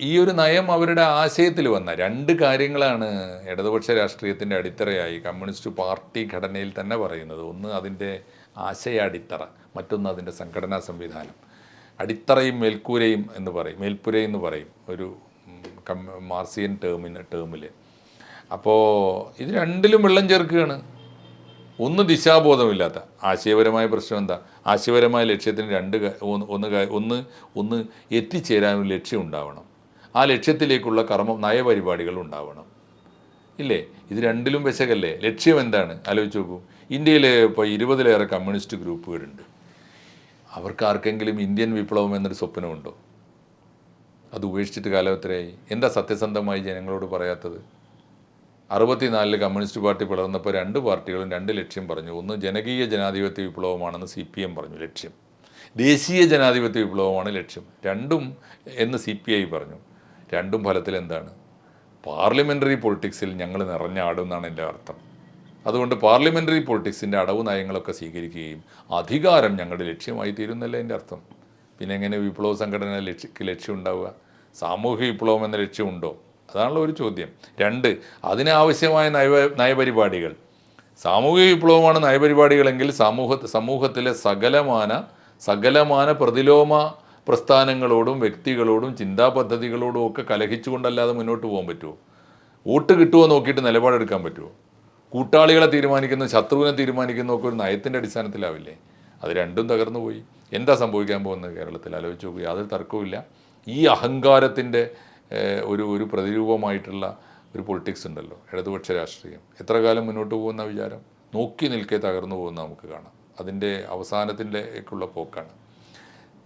ഈ ഒരു നയം അവരുടെ ആശയത്തിൽ വന്ന രണ്ട് കാര്യങ്ങളാണ് ഇടതുപക്ഷ രാഷ്ട്രീയത്തിൻ്റെ അടിത്തറയായി കമ്മ്യൂണിസ്റ്റ് പാർട്ടി ഘടനയിൽ തന്നെ പറയുന്നത്. ഒന്ന് അതിൻ്റെ ആശയ അടിത്തറ, മറ്റൊന്ന് അതിൻ്റെ സംഘടനാ സംവിധാനം. അടിത്തറയും മേൽക്കൂരയും എന്ന് പറയും, മേൽപ്പുരയെന്ന് പറയും ഒരു മാർസിയൻ ടേമിൽ. അപ്പോൾ ഇത് രണ്ടിലും വെള്ളം ചേർക്കുകയാണ്. ഒന്ന് ദിശാബോധമില്ലാത്ത ആശയപരമായ പ്രശ്നം എന്താ? ആശയപരമായ ലക്ഷ്യത്തിന് ഒന്ന് എത്തിച്ചേരാനൊരു ലക്ഷ്യം ഉണ്ടാവണം. ആ ലക്ഷ്യത്തിലേക്കുള്ള നയപരിപാടികൾ ഉണ്ടാവണം. ഇല്ലേ? ഇത് രണ്ടിലും വിശകല്ലേ? ലക്ഷ്യം എന്താണ്? ആലോചിച്ച് നോക്കൂ. ഇന്ത്യയിൽ ഇപ്പോൾ 20-ലേറെ കമ്മ്യൂണിസ്റ്റ് ഗ്രൂപ്പുകളുണ്ട്. അവർക്ക് ആർക്കെങ്കിലും ഇന്ത്യൻ വിപ്ലവം എന്നൊരു സ്വപ്നമുണ്ടോ? അത് ഉപേക്ഷിച്ചിട്ട് കാലം എത്രയായി? എന്താ സത്യസന്ധമായി ജനങ്ങളോട് പറയാത്തത്? 64 കമ്മ്യൂണിസ്റ്റ് പാർട്ടി പിളർന്നപ്പോൾ രണ്ട് പാർട്ടികളും രണ്ട് ലക്ഷ്യം പറഞ്ഞു. ഒന്ന് ജനകീയ ജനാധിപത്യ വിപ്ലവമാണെന്ന് CPM പറഞ്ഞു ലക്ഷ്യം, ദേശീയ ജനാധിപത്യ വിപ്ലവമാണ് ലക്ഷ്യം രണ്ടും എന്ന് CPI പറഞ്ഞു. രണ്ടും ഫലത്തിൽ എന്താണ്? പാർലമെൻ്ററി പൊളിറ്റിക്സിൽ ഞങ്ങൾ നിറഞ്ഞാടും എന്നാണ് എൻ്റെ അർത്ഥം. അതുകൊണ്ട് പാർലമെൻ്ററി പൊളിറ്റിക്സിൻ്റെ അടവ് നയങ്ങളൊക്കെ സ്വീകരിക്കുകയും അധികാരം ഞങ്ങളുടെ ലക്ഷ്യമായി തീരുന്നല്ല എൻ്റെ അർത്ഥം. പിന്നെ എങ്ങനെ വിപ്ലവ സംഘടന ലക്ഷ്യം ഉണ്ടാവുക? സാമൂഹിക വിപ്ലവം എന്ന ലക്ഷ്യമുണ്ടോ? അതാണല്ലോ ഒരു ചോദ്യം. രണ്ട്, അതിനാവശ്യമായ നയപരിപാടികൾ. സാമൂഹിക വിപ്ലവമാണ് നയപരിപാടികളെങ്കിൽ സമൂഹത്തിലെ സകലമാന പ്രതിലോമ പ്രസ്ഥാനങ്ങളോടും വ്യക്തികളോടും ചിന്താ പദ്ധതികളോടും ഒക്കെ കലഹിച്ചുകൊണ്ടല്ലാതെ മുന്നോട്ട് പോകാൻ പറ്റുമോ? വോട്ട് കിട്ടുമോ നോക്കിയിട്ട് നിലപാടെടുക്കാൻ പറ്റുമോ? കൂട്ടാളികളെ തീരുമാനിക്കുന്ന, ശത്രുവിനെ തീരുമാനിക്കുന്നതൊക്കെ ഒരു നയത്തിൻ്റെ അടിസ്ഥാനത്തിലാവില്ലേ? അത് രണ്ടും തകർന്നു പോയി. എന്താ സംഭവിക്കാൻ പോകുന്നത് കേരളത്തിൽ? ആലോചിച്ച് നോക്കുക. യാതൊരു തർക്കവുമില്ല. ഈ അഹങ്കാരത്തിൻ്റെ ഒരു പ്രതിരൂപമായിട്ടുള്ള ഒരു പൊളിറ്റിക്സ് ഉണ്ടല്ലോ ഇടതുപക്ഷ രാഷ്ട്രീയം. എത്ര കാലം മുന്നോട്ട് പോകുന്ന വിചാരം? നോക്കി നിൽക്കെ തകർന്നു പോകുന്ന നമുക്ക് കാണാം. അതിൻ്റെ അവസാനത്തിൻ്റെക്കുള്ള പോക്കാണ്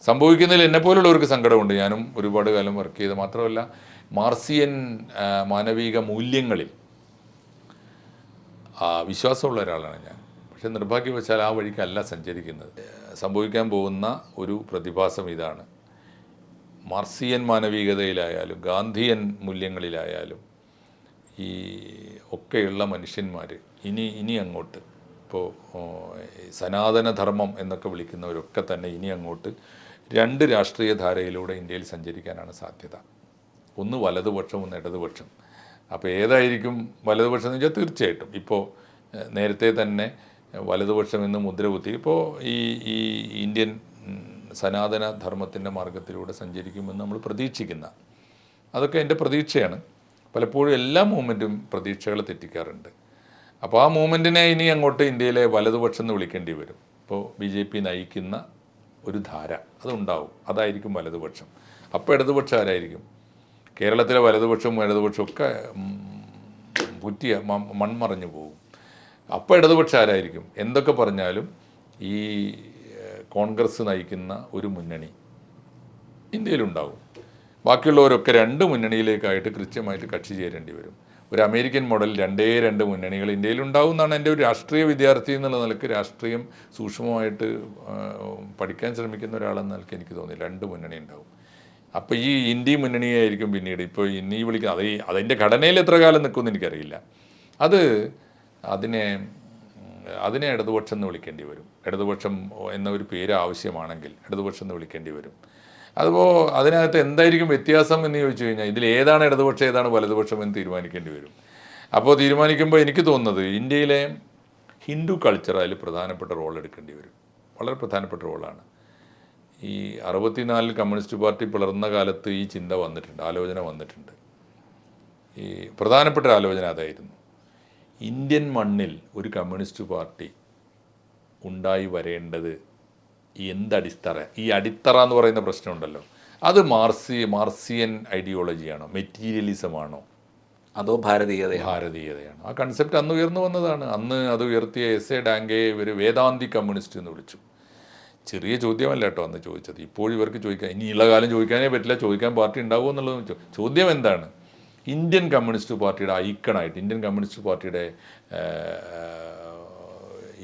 സംഭവിക്കുന്നതിൽ. എന്നെപ്പോലുള്ളവർക്ക് സങ്കടമുണ്ട്. ഞാനും ഒരുപാട് കാലം വർക്ക് ചെയ്ത്, മാത്രമല്ല മാർസിയൻ മാനവിക മൂല്യങ്ങളിൽ വിശ്വാസമുള്ള ഒരാളാണ് ഞാൻ. പക്ഷെ നിർഭാഗ്യവശാൽ ആ വഴിക്കല്ല സഞ്ചരിക്കുന്നത്. സംഭവിക്കാൻ പോകുന്ന ഒരു പ്രതിഭാസം ഇതാണ്. മാർസിയൻ മാനവികതയിലായാലും ഗാന്ധിയൻ മൂല്യങ്ങളിലായാലും ഈ ഒക്കെയുള്ള മനുഷ്യന്മാർ ഇനി അങ്ങോട്ട്, ഇപ്പോൾ സനാതനധർമ്മം എന്നൊക്കെ വിളിക്കുന്നവരൊക്കെ തന്നെ ഇനി അങ്ങോട്ട് രണ്ട് രാഷ്ട്രീയ ധാരയിലൂടെ ഇന്ത്യയിൽ സഞ്ചരിക്കാനാണ് സാധ്യത. ഒന്ന് വലതുപക്ഷം, ഒന്ന് ഇടതുപക്ഷം. അപ്പോൾ ഏതായിരിക്കും വലതുപക്ഷം എന്ന് വെച്ചാൽ തീർച്ചയായിട്ടും ഇപ്പോൾ നേരത്തെ തന്നെ വലതുപക്ഷം എന്ന് മുദ്ര കുത്തി ഇപ്പോൾ ഈ ഇന്ത്യൻ സനാതന ധർമ്മത്തിൻ്റെ മാർഗത്തിലൂടെ സഞ്ചരിക്കുമെന്ന് നമ്മൾ പ്രതീക്ഷിക്കുന്ന, അതൊക്കെ എൻ്റെ പ്രതീക്ഷയാണ്. പലപ്പോഴും എല്ലാ മൂവ്മെൻറ്റും പ്രതീക്ഷകളെ തെറ്റിക്കാറുണ്ട്. അപ്പോൾ ആ മൂവ്മെൻറ്റിനെ ഇനി അങ്ങോട്ട് ഇന്ത്യയിലെ വലതുപക്ഷം എന്ന് വിളിക്കേണ്ടി വരും. ഇപ്പോൾ BJP നയിക്കുന്ന ഒരു ധാര അതുണ്ടാവും, അതായിരിക്കും വലതുപക്ഷം. അപ്പോൾ ഇടതുപക്ഷം ആരായിരിക്കും? കേരളത്തിലെ വലതുപക്ഷവും ഇടതുപക്ഷവും ഒക്കെ മൺമറഞ്ഞു പോകും. അപ്പോൾ ഇടതുപക്ഷം ആരായിരിക്കും? എന്തൊക്കെ പറഞ്ഞാലും ഈ കോൺഗ്രസ് നയിക്കുന്ന ഒരു മുന്നണി ഇന്ത്യയിലുണ്ടാവും. ബാക്കിയുള്ളവരൊക്കെ രണ്ട് മുന്നണിയിലേക്കായിട്ട് കൃത്യമായിട്ട് കക്ഷി ചേരേണ്ടി വരും. ഒരു അമേരിക്കൻ മോഡൽ 2 മുന്നണികൾ ഇന്ത്യയിലുണ്ടാവും എന്നാണ് എൻ്റെ ഒരു രാഷ്ട്രീയ വിദ്യാർത്ഥി എന്നുള്ള നിലക്ക്, രാഷ്ട്രീയം സൂക്ഷ്മമായിട്ട് പഠിക്കാൻ ശ്രമിക്കുന്ന ഒരാളെന്ന നിലയ്ക്ക് എനിക്ക് തോന്നി 2 മുന്നണി ഉണ്ടാവും. അപ്പോൾ ഈ ഇന്ത്യ മുന്നണിയായിരിക്കും പിന്നീട് ഇപ്പോൾ ഇന്നീ വിളിക്കുന്നത്. അതിൻ്റെ ഘടനയിൽ എത്ര കാലം നിൽക്കുമെന്ന് എനിക്കറിയില്ല. അതിനെ അതിനെ ഇടതുപക്ഷം എന്ന് വിളിക്കേണ്ടി വരും. ഇടതുപക്ഷം എന്ന ഒരു പേര് ആവശ്യമാണെങ്കിൽ ഇടതുപക്ഷം എന്ന് വിളിക്കേണ്ടി വരും. അതുപോലെ അതിനകത്ത് എന്തായിരിക്കും വ്യത്യാസം എന്ന് ചോദിച്ചു കഴിഞ്ഞാൽ ഇതിൽ ഏതാണ് ഇടതുപക്ഷം ഏതാണ് വലതുപക്ഷം എന്ന് തീരുമാനിക്കേണ്ടി വരും. അപ്പോൾ തീരുമാനിക്കുമ്പോൾ എനിക്ക് തോന്നുന്നത് ഇന്ത്യയിലെ ഹിന്ദു കൾച്ചർ അതിൽ പ്രധാനപ്പെട്ട റോൾ എടുക്കേണ്ടി വരും. വളരെ പ്രധാനപ്പെട്ട റോളാണ്. ഈ 64 കമ്മ്യൂണിസ്റ്റ് പാർട്ടി പിളർന്ന കാലത്ത് ഈ ചിന്ത വന്നിട്ടുണ്ട്, ആലോചന വന്നിട്ടുണ്ട്. ഈ പ്രധാനപ്പെട്ട ആലോചന അതായിരുന്നു, ഇന്ത്യൻ മണ്ണിൽ ഒരു കമ്മ്യൂണിസ്റ്റ് പാർട്ടി ഉണ്ടായി വരേണ്ടത് എന്തടിത്തറ, ഈ അടിത്തറ എന്ന് പറയുന്ന പ്രശ്നമുണ്ടല്ലോ, അത് മാർസിയൻ ഐഡിയോളജിയാണോ മെറ്റീരിയലിസമാണോ അതോ ഭാരതീയതയാണ്? ആ കൺസെപ്റ്റ് അന്ന് ഉയർന്നു വന്നതാണ്. അന്ന് അത് ഉയർത്തിയ എസ്.എ. ഡാങ്കെ ഒരു വേദാന്തി കമ്മ്യൂണിസ്റ്റ് എന്ന് വിളിച്ചു. ചെറിയ ചോദ്യമല്ല കേട്ടോ അന്ന് ചോദിച്ചത്. ഇപ്പോഴും ഇവർക്ക് ചോദിക്കാൻ, ഇനിയുള്ള കാലം ചോദിക്കാനേ പറ്റില്ല, ചോദിക്കാൻ പാർട്ടി ഉണ്ടാവുമോ എന്നുള്ളത് ചോദ്യം എന്താണ്? ഇന്ത്യൻ കമ്മ്യൂണിസ്റ്റ് പാർട്ടിയുടെ ഐക്കണായിട്ട്, ഇന്ത്യൻ കമ്മ്യൂണിസ്റ്റ് പാർട്ടിയുടെ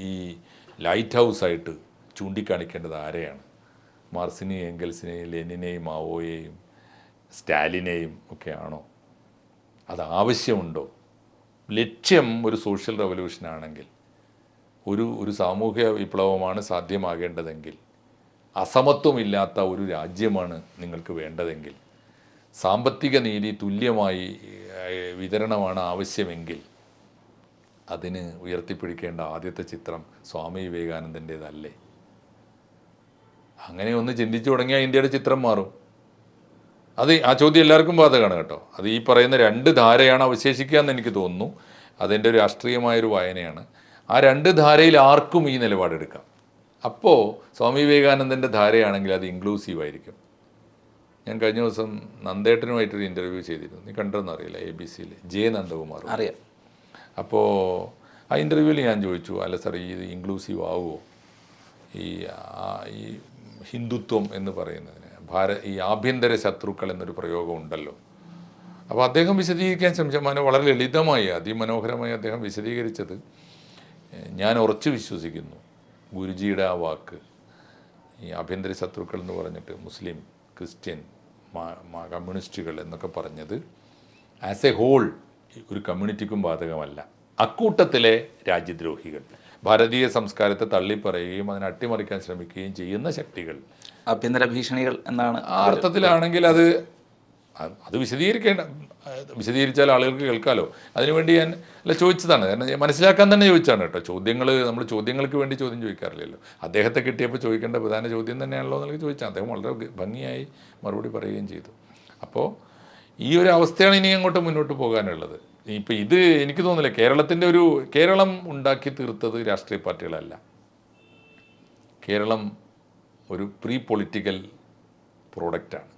ഈ ലൈറ്റ് ഹൗസായിട്ട് ചൂണ്ടിക്കാണിക്കേണ്ടത് ആരെയാണ്? മാർസിനെയും എംഗൽസിനെയും ലെനിനെയും മാവോയെയും സ്റ്റാലിനെയും ഒക്കെ ആണോ? അത് ആവശ്യമുണ്ടോ? ലക്ഷ്യം ഒരു സോഷ്യൽ റവല്യൂഷനാണെങ്കിൽ, ഒരു സാമൂഹ്യ വിപ്ലവമാണ് സാധ്യമാകേണ്ടതെങ്കിൽ, അസമത്വമില്ലാത്ത ഒരു രാജ്യമാണ് നിങ്ങൾക്ക് വേണ്ടതെങ്കിൽ, സാമ്പത്തിക നീതി തുല്യമായി വിതരണമാണ് ആവശ്യമെങ്കിൽ, അതിന് ഉയർത്തിപ്പിടിക്കേണ്ട ആദ്യത്തെ ചിത്രം സ്വാമി വിവേകാനന്ദൻ്റേതല്ലേ? അങ്ങനെ ഒന്ന് ചിന്തിച്ചു തുടങ്ങിയാൽ ഇന്ത്യയുടെ ചിത്രം മാറും. ആ ചോദ്യം എല്ലാവർക്കും ബാധകമാണ് കേട്ടോ. അത് ഈ പറയുന്ന രണ്ട് ധാരയാണ് അവശേഷിക്കുക എന്ന് എനിക്ക് തോന്നുന്നു. അതെൻ്റെ ഒരു രാഷ്ട്രീയമായൊരു വായനയാണ്. ആ രണ്ട് ധാരയിൽ ആർക്കും ഈ നിലപാടെടുക്കാം. അപ്പോൾ സ്വാമി വിവേകാനന്ദൻ്റെ ധാരയാണെങ്കിൽ അത് ഇൻക്ലൂസീവായിരിക്കും. ഞാൻ കഴിഞ്ഞ ദിവസം നന്ദേട്ടനുമായിട്ടൊരു ഇൻ്റർവ്യൂ ചെയ്തിരുന്നു. നീ കണ്ടെന്ന് അറിയില്ല, ABC-ൽ ജെ നന്ദകുമാർ അറിയാം. അപ്പോൾ ആ ഇൻ്റർവ്യൂവിൽ ഞാൻ ചോദിച്ചു, അല്ല സാർ ഇത് ഇൻക്ലൂസീവ് ആവുമോ ഈ ഹിന്ദുത്വം എന്ന് പറയുന്നതിന്? ഈ ആഭ്യന്തര ശത്രുക്കൾ എന്നൊരു പ്രയോഗം ഉണ്ടല്ലോ. അപ്പോൾ അദ്ദേഹം വിശദീകരിക്കാൻ ശ്രമിച്ച വളരെ ലളിതമായി അതിമനോഹരമായി അദ്ദേഹം വിശദീകരിച്ചത്, ഞാൻ ഉറച്ചു വിശ്വസിക്കുന്നു ഗുരുജിയുടെ ആ വാക്ക്, ഈ ആഭ്യന്തര ശത്രുക്കൾ എന്ന് പറഞ്ഞിട്ട് മുസ്ലിം, ക്രിസ്ത്യൻ, കമ്മ്യൂണിസ്റ്റുകൾ എന്നൊക്കെ പറഞ്ഞത് ആസ് എ ഹോൾ ഒരു കമ്മ്യൂണിറ്റിക്കും ബാധകമല്ല. അക്കൂട്ടത്തിലെ രാജ്യദ്രോഹികൾ, ഭാരതീയ സംസ്കാരത്തെ തള്ളിപ്പറയുകയും അതിനെ അട്ടിമറിക്കാൻ ശ്രമിക്കുകയും ചെയ്യുന്ന ശക്തികൾ, ആഭ്യന്തര ഭീഷണികൾ എന്നാണ് ആ അർത്ഥത്തിലാണെങ്കിൽ അത് വിശദീകരിച്ചാൽ ആളുകൾക്ക് കേൾക്കാമല്ലോ. അതിനുവേണ്ടി ഞാൻ ചോദിച്ചതാണ്. കാരണം മനസ്സിലാക്കാൻ തന്നെ ചോദിച്ചാണ് കേട്ടോ. നമ്മൾ ചോദ്യങ്ങൾക്ക് വേണ്ടി ചോദ്യം ചോദിക്കാറില്ലല്ലോ. അദ്ദേഹത്തെ കിട്ടിയപ്പോൾ ചോദിക്കേണ്ട പ്രധാന ചോദ്യം തന്നെയാണല്ലോ എന്നുള്ളത് ചോദിച്ചാൽ അദ്ദേഹം വളരെ ഭംഗിയായി മറുപടി പറയുകയും ചെയ്തു. അപ്പോൾ ഈ ഒരു അവസ്ഥയാണ് ഇനി അങ്ങോട്ട് മുന്നോട്ട് പോകാനുള്ളത്. ഇപ്പോൾ ഇത് എനിക്ക് തോന്നുന്നില്ല കേരളം ഉണ്ടാക്കി തീർത്തത് രാഷ്ട്രീയ പാർട്ടികളല്ല. കേരളം ഒരു പ്രീ പൊളിറ്റിക്കൽ പ്രോഡക്റ്റാണ്.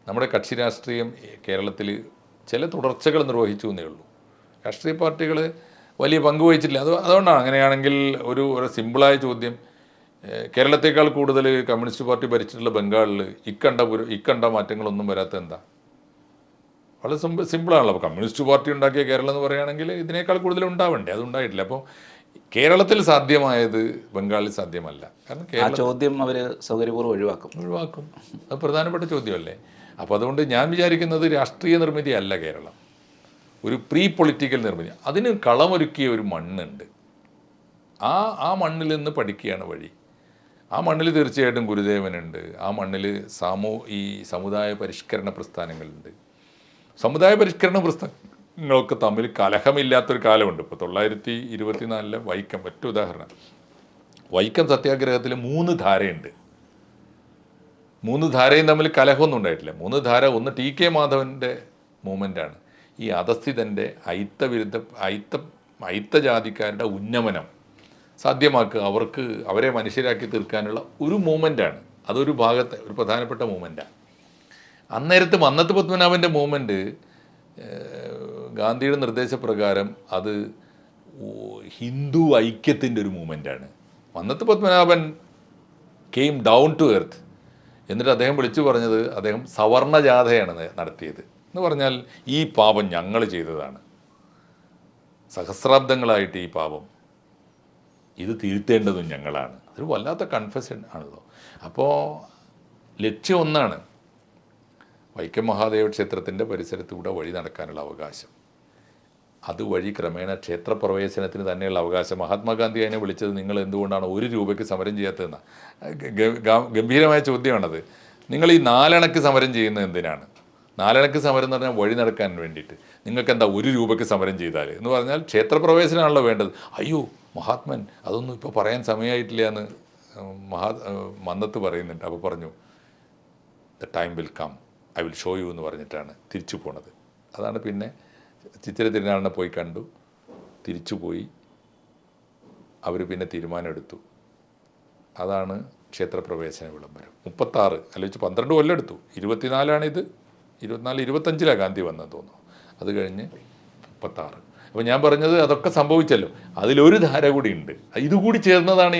നമ്മുടെ കക്ഷി രാഷ്ട്രീയം കേരളത്തിൽ ചില തുടർച്ചകൾ നിർവഹിച്ചു എന്നേ ഉള്ളൂ. രാഷ്ട്രീയ പാർട്ടികൾ വലിയ പങ്ക് വഹിച്ചിട്ടില്ല. അതുകൊണ്ടാണ് അങ്ങനെയാണെങ്കിൽ ഒരു സിമ്പിളായ ചോദ്യം, കേരളത്തേക്കാൾ കൂടുതൽ കമ്മ്യൂണിസ്റ്റ് പാർട്ടി ഭരിച്ചിട്ടുള്ള ബംഗാളിൽ ഇക്കണ്ട മാറ്റങ്ങളൊന്നും വരാത്ത എന്താ? വളരെ സിമ്പിളാണല്ലോ. അപ്പോൾ കമ്മ്യൂണിസ്റ്റ് പാർട്ടി ഉണ്ടാക്കിയ കേരളം എന്ന് പറയുകയാണെങ്കിൽ ഇതിനേക്കാൾ കൂടുതൽ ഉണ്ടാവണ്ടേ? അത് ഉണ്ടായിട്ടില്ല. അപ്പോൾ കേരളത്തിൽ സാധ്യമായത് ബംഗാളിൽ സാധ്യമല്ല. കാരണം ചോദ്യം അവർ സൗകര്യപൂർവ്വം ഒഴിവാക്കും. അത് പ്രധാനപ്പെട്ട ചോദ്യമല്ലേ. അപ്പോൾ അതുകൊണ്ട് ഞാൻ വിചാരിക്കുന്നത് രാഷ്ട്രീയ നിർമ്മിതി അല്ല കേരളം, ഒരു പ്രീ പൊളിറ്റിക്കൽ നിർമ്മിതി. അതിന് കളമൊരുക്കിയ ഒരു മണ്ണുണ്ട്. ആ മണ്ണിൽ നിന്ന് പഠിക്കുകയാണ് വഴി. ആ മണ്ണിൽ തീർച്ചയായിട്ടും ഗുരുദേവനുണ്ട്. ആ മണ്ണിൽ ഈ സമുദായ പരിഷ്കരണ പ്രസ്ഥാനങ്ങളുണ്ട്. സമുദായ പരിഷ്കരണ പ്രസ്ഥാനങ്ങളൊക്കെ തമ്മിൽ കലഹമില്ലാത്തൊരു കാലമുണ്ട്. ഇപ്പോൾ 1924 വൈക്കം ഒറ്റ ഉദാഹരണം. വൈക്കം സത്യാഗ്രഹത്തിൽ 3 ധാരയുണ്ട്. 3 ധാരയും തമ്മിൽ കലഹമൊന്നും ഉണ്ടായിട്ടില്ല. 3 ധാര, ഒന്ന് TK മാധവൻ്റെ മൂവ്മെൻ്റാണ്. ഈ അധസ്ഥിതൻ്റെ അയിത്ത ജാതിക്കാരുടെ ഉന്നമനം സാധ്യമാക്കുക, അവരെ മനുഷ്യരാക്കി തീർക്കാനുള്ള ഒരു മൂവ്മെൻ്റാണ്. അതൊരു ഭാഗത്തെ ഒരു പ്രധാനപ്പെട്ട മൂവ്മെൻറ്റാണ്. അന്നേരത്ത് മന്നത്ത് പത്മനാഭൻ്റെ മൂവ്മെൻറ്റ് ഗാന്ധിയുടെ നിർദ്ദേശപ്രകാരം അത് ഹിന്ദു ഐക്യത്തിൻ്റെ ഒരു മൂവ്മെൻറ്റാണ്. Mannathu Padmanabhan came down to earth. എന്നിട്ട് അദ്ദേഹം വിളിച്ചു പറഞ്ഞത് അദ്ദേഹം സവർണ ജാഥയാണ് നടത്തിയത്. എന്ന് പറഞ്ഞാൽ ഈ പാപം ഞങ്ങൾ ചെയ്തതാണ്, സഹസ്രാബ്ദങ്ങളായിട്ട് ഈ പാപം, ഇത് തിരുത്തേണ്ടതും ഞങ്ങളാണ്. അതൊരു വല്ലാത്ത കൺഫെഷൻ ആണല്ലോ. അപ്പോൾ ലക്ഷ്യം ഒന്നാണ്, വൈക്കം മഹാദേവ ക്ഷേത്രത്തിൻ്റെ പരിസരത്തൂടെ വഴി നടക്കാനുള്ള അവകാശം. അതുവഴി ക്രമേണ ക്ഷേത്രപ്രവേശനത്തിന് തന്നെയുള്ള അവകാശം. മഹാത്മാഗാന്ധി അതിനെ വിളിച്ചത് നിങ്ങൾ എന്തുകൊണ്ടാണ് 1 രൂപയ്ക്ക് സമരം ചെയ്യാത്തതെന്ന്. ഗംഭീരമായ ചോദ്യമാണത്. നിങ്ങൾ ഈ 4 അണക്ക് സമരം ചെയ്യുന്നത് എന്തിനാണ്? 4 അണക്ക് സമരം എന്ന് പറഞ്ഞാൽ വഴി നടക്കാൻ വേണ്ടിയിട്ട്. നിങ്ങൾക്ക് എന്താ 1 രൂപയ്ക്ക് സമരം ചെയ്താൽ എന്ന് പറഞ്ഞാൽ ക്ഷേത്രപ്രവേശനമാണല്ലോ വേണ്ടത്. അയ്യോ മഹാത്മൻ അതൊന്നും ഇപ്പോൾ പറയാൻ സമയമായിട്ടില്ല എന്ന് മന്നത്ത് പറയുന്നുണ്ട്. അപ്പോൾ പറഞ്ഞു the time will come, I will show you എന്ന് പറഞ്ഞിട്ടാണ് തിരിച്ചു പോണത്. അതാണ് പിന്നെ ചിത്തിര തിരുനാളിനെ പോയി കണ്ടു, തിരിച്ചു പോയി. അവർ പിന്നെ തീരുമാനമെടുത്തു. അതാണ് ക്ഷേത്രപ്രവേശന വിളംബരം. 36 അല്ലെങ്കിൽ 12 കൊല്ലം എടുത്തു. 24 25 ഗാന്ധി വന്നെന്ന് തോന്നുന്നു. അത് കഴിഞ്ഞ് 36. അപ്പോൾ ഞാൻ പറഞ്ഞത് അതൊക്കെ സംഭവിച്ചല്ലോ. അതിലൊരു ധാര കൂടി ഉണ്ട്. ഇതുകൂടി ചേർന്നതാണ്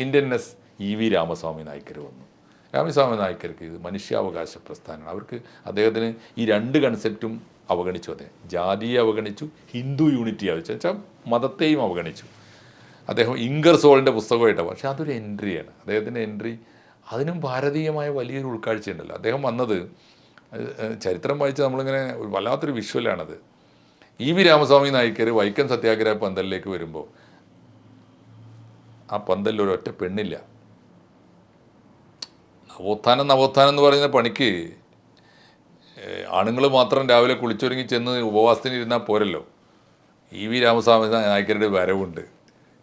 ഇന്ത്യൻനെസ്. ഇ.വി. രാമസ്വാമി നായ്ക്കർ വന്നു. രാമസ്വാമി നായ്ക്കർക്ക് ഇത് മനുഷ്യാവകാശ പ്രസ്ഥാനമാണ്. അവർക്ക് അദ്ദേഹത്തിന് ഈ 2 കൺസെപ്റ്റും അവഗണിച്ചു. അദ്ദേഹം ജാതിയെ അവഗണിച്ചു, ഹിന്ദു യൂണിറ്റി ആവശ്യം വെച്ചാൽ മതത്തെയും അവഗണിച്ചു. അദ്ദേഹം ഇംഗർസോളിൻ്റെ പുസ്തകമായിട്ടാണ്. പക്ഷേ അതൊരു എൻട്രിയാണ്. അദ്ദേഹത്തിൻ്റെ എൻട്രി അതിനും ഭാരതീയമായ വലിയൊരു ഉൾക്കാഴ്ചയുണ്ടല്ലോ. അദ്ദേഹം വന്നത് ചരിത്രം വായിച്ച് നമ്മളിങ്ങനെ വല്ലാത്തൊരു വിഷ്വലാണത്. ഇ.വി. രാമസ്വാമി നായ്ക്കർ വൈക്കം സത്യാഗ്രഹ പന്തലിലേക്ക് വരുമ്പോൾ ആ പന്തലിൽ ഒരൊറ്റ പെണ്ണില്ല. നവോത്ഥാനം എന്ന് പറയുന്ന പണിക്ക് ആണുങ്ങൾ മാത്രം രാവിലെ കുളിച്ചൊരുങ്ങി ചെന്ന് ഉപവാസത്തിന് ഇരുന്നാൽ പോരല്ലോ. ഇ.വി. രാമസ്വാമി നായ്ക്കരുടെ വരവുണ്ട്.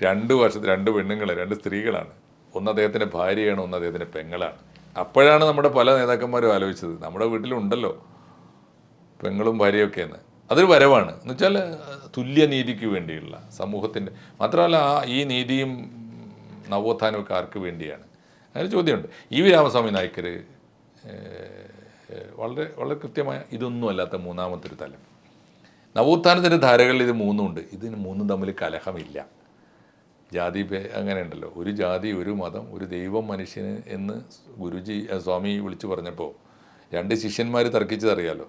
2 വർഷത്തിൽ 2 പെണ്ണുങ്ങൾ, 2 സ്ത്രീകളാണ്. ഒന്ന് അദ്ദേഹത്തിൻ്റെ ഭാര്യയാണ്, ഒന്ന് അദ്ദേഹത്തിൻ്റെ പെങ്ങളാണ്. അപ്പോഴാണ് നമ്മുടെ പല നേതാക്കന്മാരും ആലോചിച്ചത് നമ്മുടെ വീട്ടിലുണ്ടല്ലോ പെങ്ങളും ഭാര്യയൊക്കെ എന്ന്. അതൊരു വരവാണ്. എന്ന് വെച്ചാൽ തുല്യനീതിക്ക് വേണ്ടിയുള്ള സമൂഹത്തിൻ്റെ മാത്രമല്ല ഈ നീതിയും നവോത്ഥാനമൊക്കെ ആർക്ക് വേണ്ടിയാണ്? അങ്ങനെ ചോദ്യമുണ്ട്. ഇ.വി. രാമസ്വാമി നായ്ക്കർ വളരെ വളരെ കൃത്യമായ ഇതൊന്നും അല്ലാത്ത മൂന്നാമത്തെ ഒരു തലം. നവോത്ഥാനത്തിൻ്റെ ധാരകളിൽ ഇത് 3 ഉണ്ട്. ഇതിന് 3 തമ്മിൽ കലഹമില്ല. ജാതി അങ്ങനെ ഉണ്ടല്ലോ, ഒരു ജാതി, ഒരു മതം, ഒരു ദൈവം മനുഷ്യന് എന്ന് ഗുരുജി സ്വാമി വിളിച്ചു പറഞ്ഞപ്പോൾ 2 ശിഷ്യന്മാർ തർക്കിച്ചതറിയാലോ.